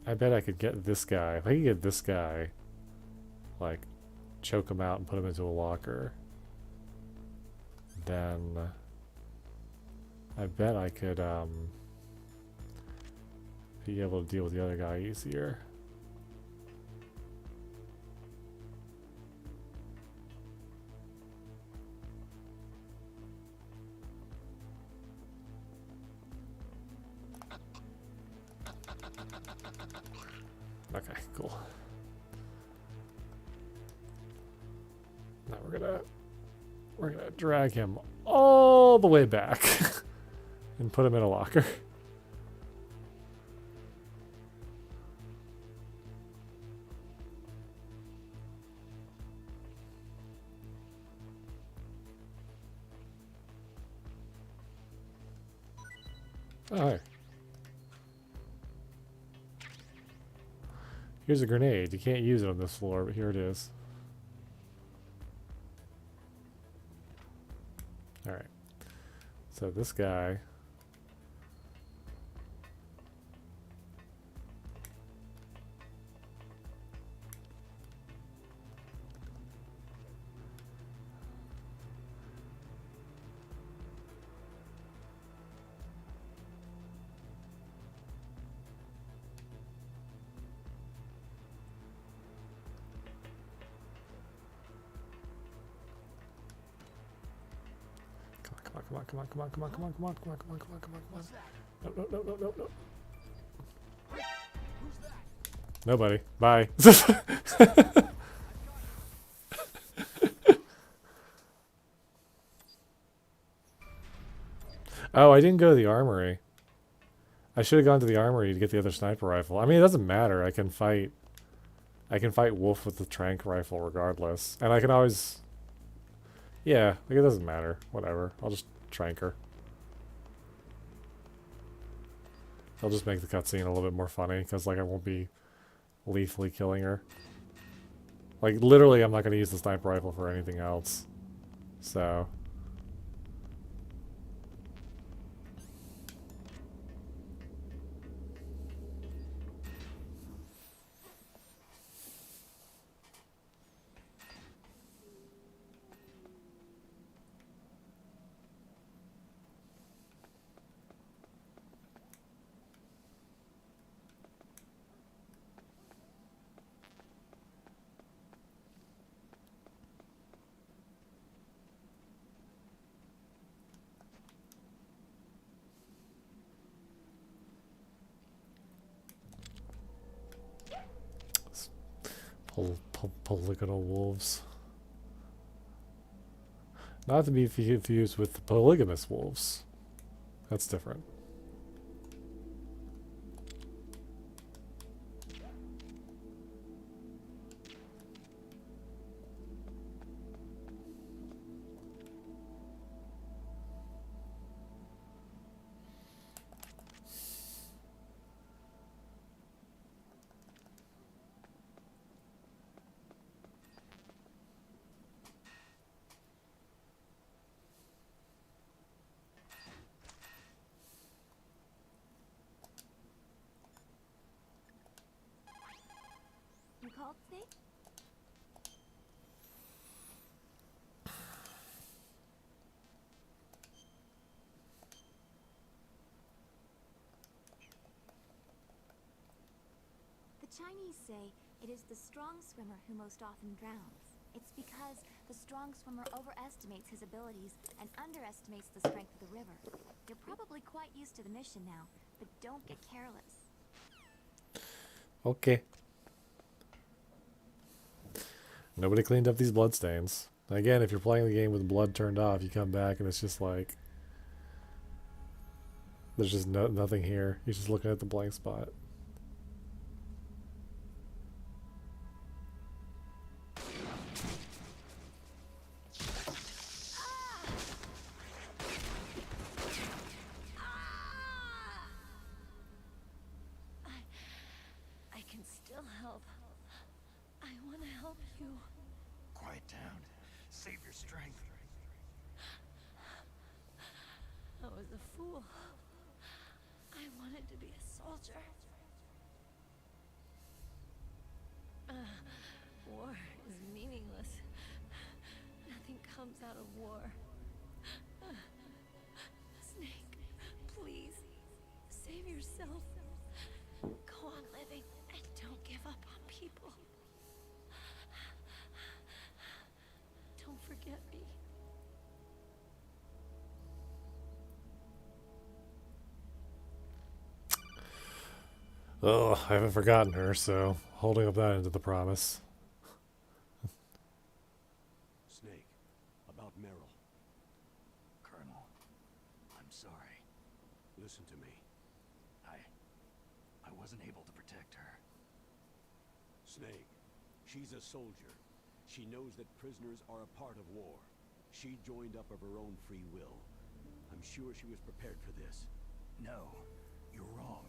I bet I could get this guy. If I could get this guy, like, choke him out and put him into a locker, then I bet I could be able to deal with the other guy easier. Okay, cool. Now we're gonna drag him all the way back and put him in a locker. Oh, hi. Here's a grenade. You can't use it on this floor, but here it is. Alright. So this guy... Come on. No. Nobody. Bye. Oh, I didn't go to the armory. I should have gone to the armory to get the other sniper rifle. I mean, it doesn't matter. I can fight Wolf with the trank rifle regardless. And I can always... Yeah, like it doesn't matter. Whatever. I'll just trank her. I'll just make the cutscene a little bit more funny, because, like, I won't be lethally killing her. Like, literally, I'm not going to use the sniper rifle for anything else. So... Polygonal wolves. Not to be confused with the polygamous wolves. That's different. fault, Snake? The Chinese say it is the strong swimmer who most often drowns. It's because the strong swimmer overestimates his abilities and underestimates the strength of the river. You're probably quite used to the mission now, but don't get careless. Okay. Nobody cleaned up these bloodstains. Again, if you're playing the game with blood turned off, you come back and it's just like there's just nothing here. You're just looking at the blank spot. I can still help. I want to help you. Quiet down. Save your strength. I was a fool. I wanted to be a soldier. War is meaningless. Nothing comes out of war. Snake, please, save yourself. Go on living and don't give up on people. Don't forget me. Oh, I haven't forgotten her, so holding up that end of the promise. Snake, about Meryl. Colonel, I'm sorry. Listen to me. I wasn't able to protect her. Snake, she's a soldier. She knows that prisoners are a part of war. She joined up of her own free will. I'm sure she was prepared for this. No, you're wrong.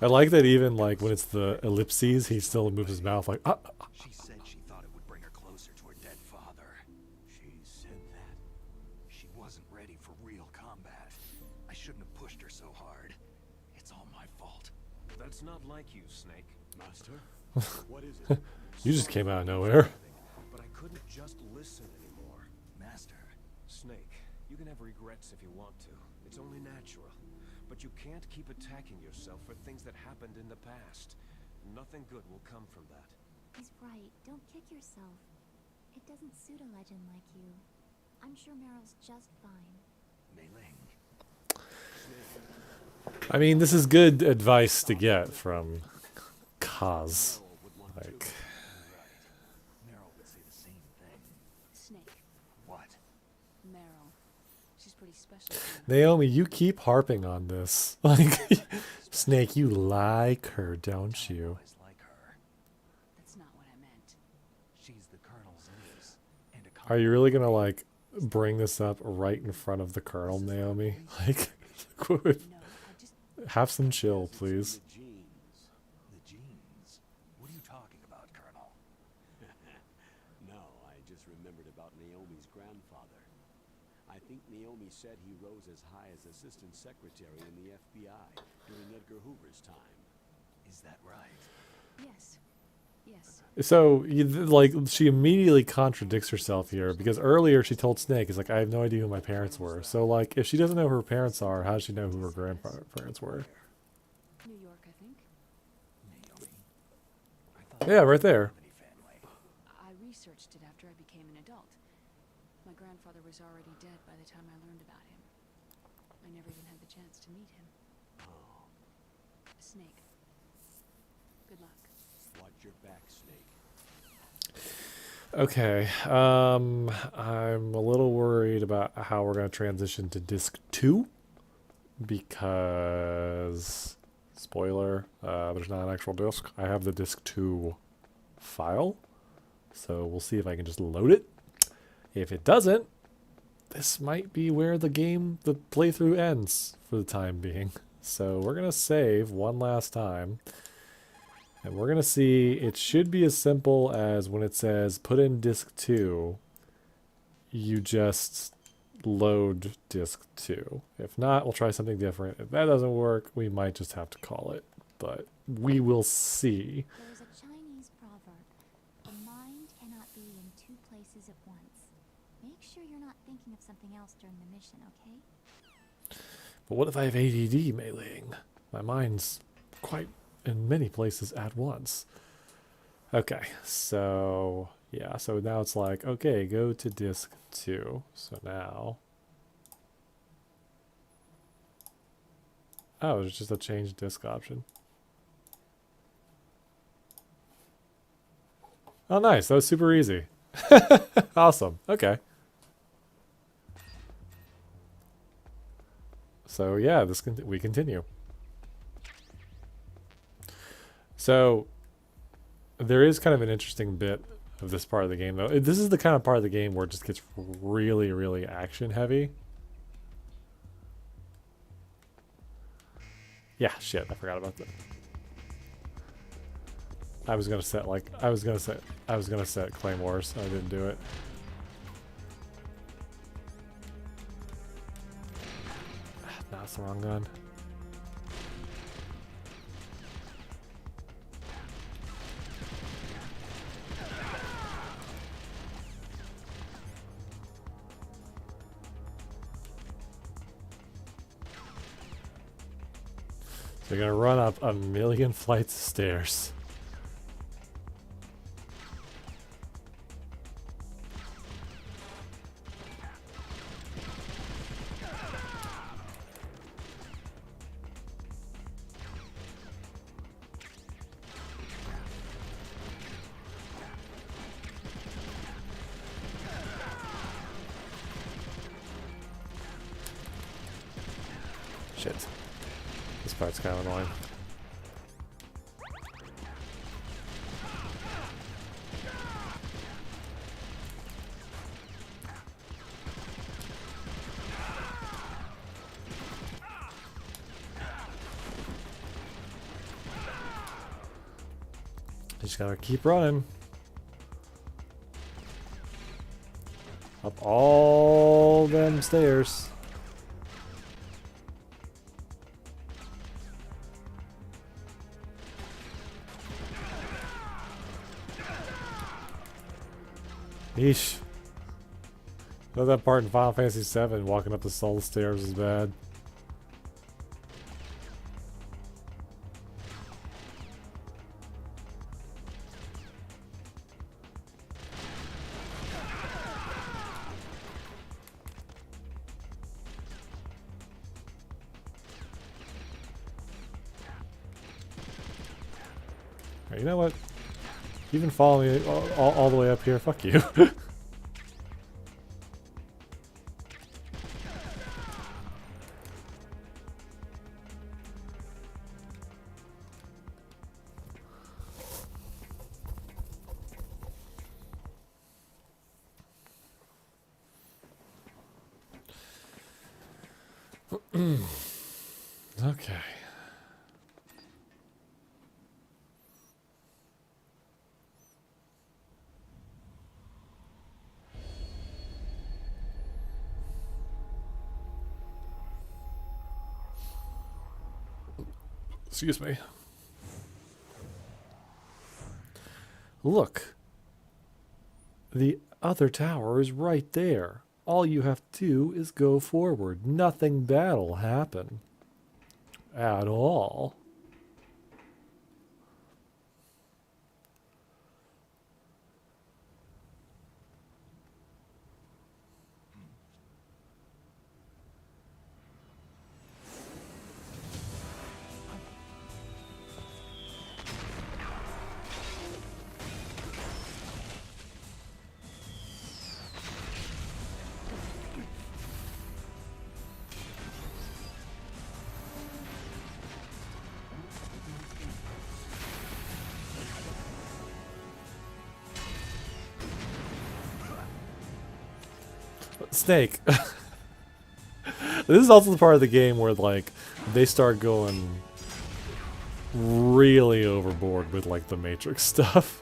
I like that even like when it's the ellipses, he still moves his mouth like ah. She said she thought it would bring her closer to her dead father. She said that. She wasn't ready for real combat. I shouldn't have pushed her so hard. It's all my fault. That's not like you, Snake. Master? What is it? You just came out of nowhere. But I couldn't just listen anymore. Master. Snake, you can have regrets if you want to. It's only natural. But you can't keep attacking yourself for things that happened in the past. Nothing good will come from that. He's right. Don't kick yourself. It doesn't suit a legend like you. I'm sure Meryl's just fine. Mei Ling. I mean, this is good advice to get from Kaz. Like, Meryl would say the same thing. Snake, What? Meryl. She's pretty special. to me. Naomi, you keep harping on this. Like, Snake, you like her, don't you? Always like her. That's not what I meant. She's the Colonel's niece. And a Are you really gonna like bring this up right in front of the Colonel, Naomi? Like, No, I just... have some chill, please. The genes. The genes? What are you talking about, Colonel? No, I just remembered about Naomi's grandfather. I think Naomi said he rose as high as assistant secretary in the FBI during Edgar Hoover's time. Is that right? Yes. Yes. So, like, she immediately contradicts herself here because earlier she told Snake, "Is like I have no idea who my parents were." So, like, if she doesn't know who her parents are, how does she know who her grandparents were? New York, I think. Naomi? I thought Yeah, right there. any family. I researched it after I became an adult. My grandfather was already dead by the time I learned about him. I never even had the chance to meet him. Oh, Snake. Good luck. watch your back, Snake. Okay. I'm a little worried about how we're going to transition to disc 2 because spoiler, there's not an actual disc. I have the disc 2 file. So we'll see if I can just load it. If it doesn't, this might be where the playthrough ends for the time being. So we're going to save one last time. And we're going to see, it should be as simple as when it says put in disk 2, you just load disk 2. If not, we'll try something different. If that doesn't work, we might just have to call it. but we will see. There's a Chinese proverb. The mind cannot be in two places at once. Make sure you're not thinking of something else during the mission, okay? But what if I have ADD meleeing? My mind's quite in many places at once. Okay, so yeah, so now it's like, okay, go to disk 2. So now, oh, there's just a change disk option. Oh, nice. That was super easy. Awesome. Okay. So yeah, we continue. So there is kind of an interesting bit of this part of the game, though. This is the kind of part of the game where it just gets really, really action heavy. Yeah, shit, I forgot about that. I was gonna set claymores. I didn't do it. No, it's the wrong gun. So you're gonna run up a million flights of stairs. Shit. This part's kind of annoying. Just gotta keep running. Up all them stairs. Yeesh. Know that part in Final Fantasy VII, walking up the soul stairs is bad. You know what? You can follow me all the way up here. Fuck you. Okay. Excuse me. Look. The other tower is right there. All you have to do is go forward. Nothing bad will happen. At all. Snake. This is also the part of the game where, like, they start going really overboard with, like, the Matrix stuff.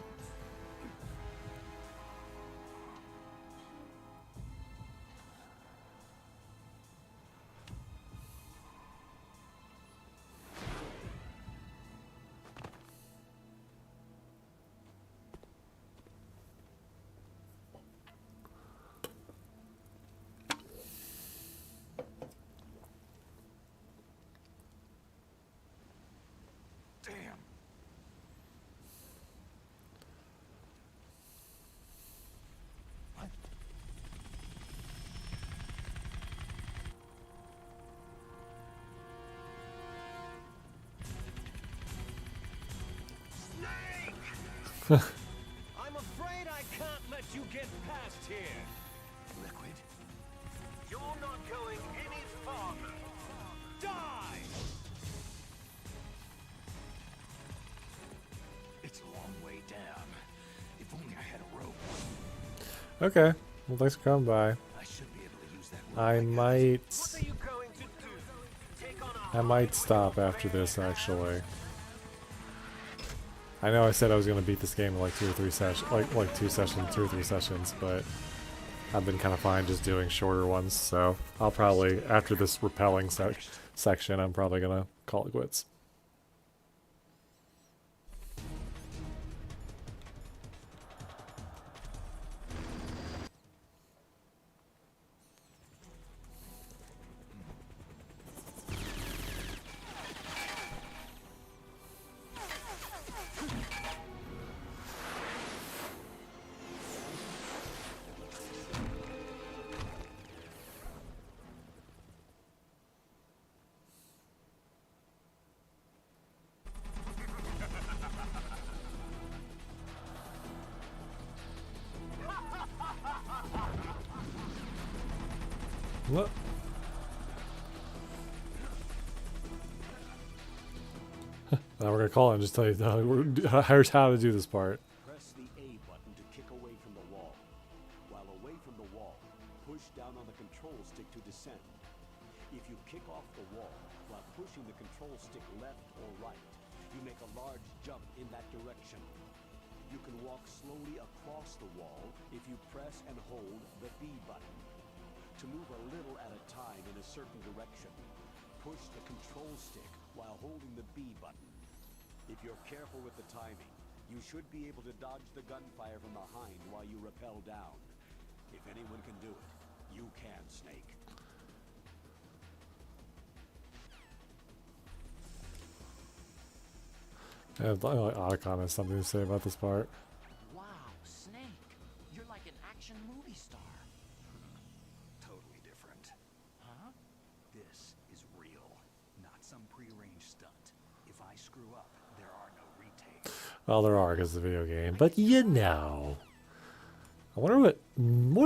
I'm afraid I can't let you get past here. Liquid? You're not going any farther. Die! It's a long way down. If only I had a rope. Okay. Well, thanks for coming by. I should be able to use that rope. I might... What are you going to do? Take on a I might stop after this, actually. I know I said I was going to beat this game in like 2 or 3 sessions, like 2 sessions, 2 or 3 sessions, but I've been kind of fine just doing shorter ones, so I'll probably, after this repelling section, I'm probably going to call it quits. What? Now we're gonna call it and just tell you here's how to do this part. Press the A button to kick away from the wall. While away from the wall, push down on the control stick to descend. If you kick off the wall while pushing the control stick left or right, you make a large jump in that direction. You can walk slowly across the wall if you press and hold the B button. To move a little at a time in a certain direction, push the control stick while holding the B button. If you're careful with the timing, you should be able to dodge the gunfire from behind while you rappel down. If anyone can do it, you can, Snake. Otacon has something to say about this part. Wow, Snake. You're like an action movie star. Totally different. Huh? This is real, not some prearranged stunt. If I screw up, there are no retakes. Well, there are because it's a video game, but you know. I wonder what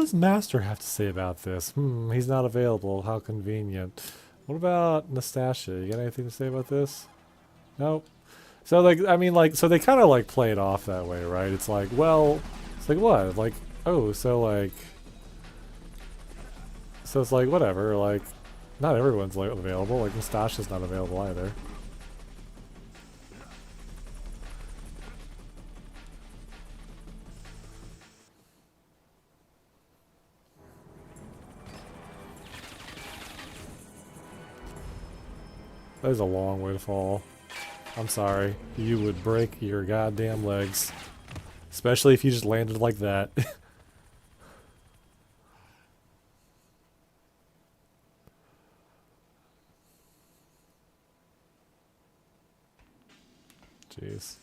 does Master have to say about this? He's not available. How convenient. What about Nastasia? You got anything to say about this? Nope. So like, I mean, like, so they kind of like play it off that way, right? It's like, well, it's like what? Like, oh, so like, so it's like whatever. Like, not everyone's like available. Like Nastasia's not available either. That is a long way to fall. I'm sorry. You would break your goddamn legs. Especially if you just landed like that. Jeez.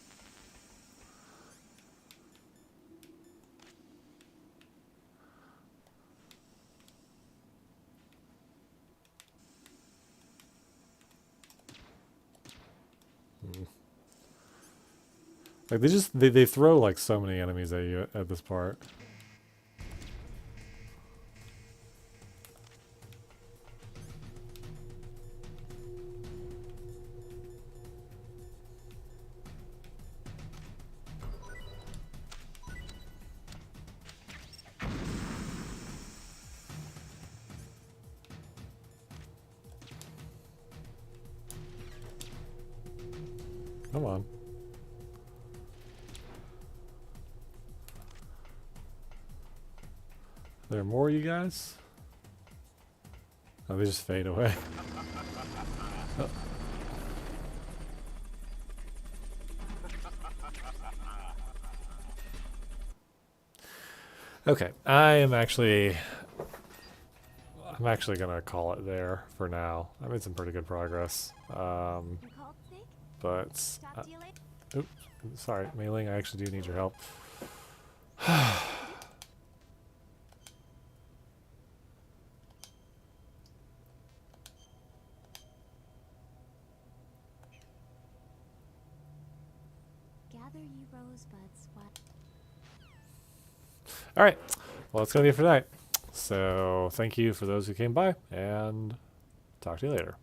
Like they throw like so many enemies at you at this part. Come on. There are more, you guys? Oh, they just fade away. Oh. Okay, I'm actually gonna call it there for now. I made some pretty good progress. But oops, sorry, Mei-Ling, I actually do need your help. gather you rosebuds while... Alright, well, that's going to be it for tonight. So, thank you for those who came by, and talk to you later.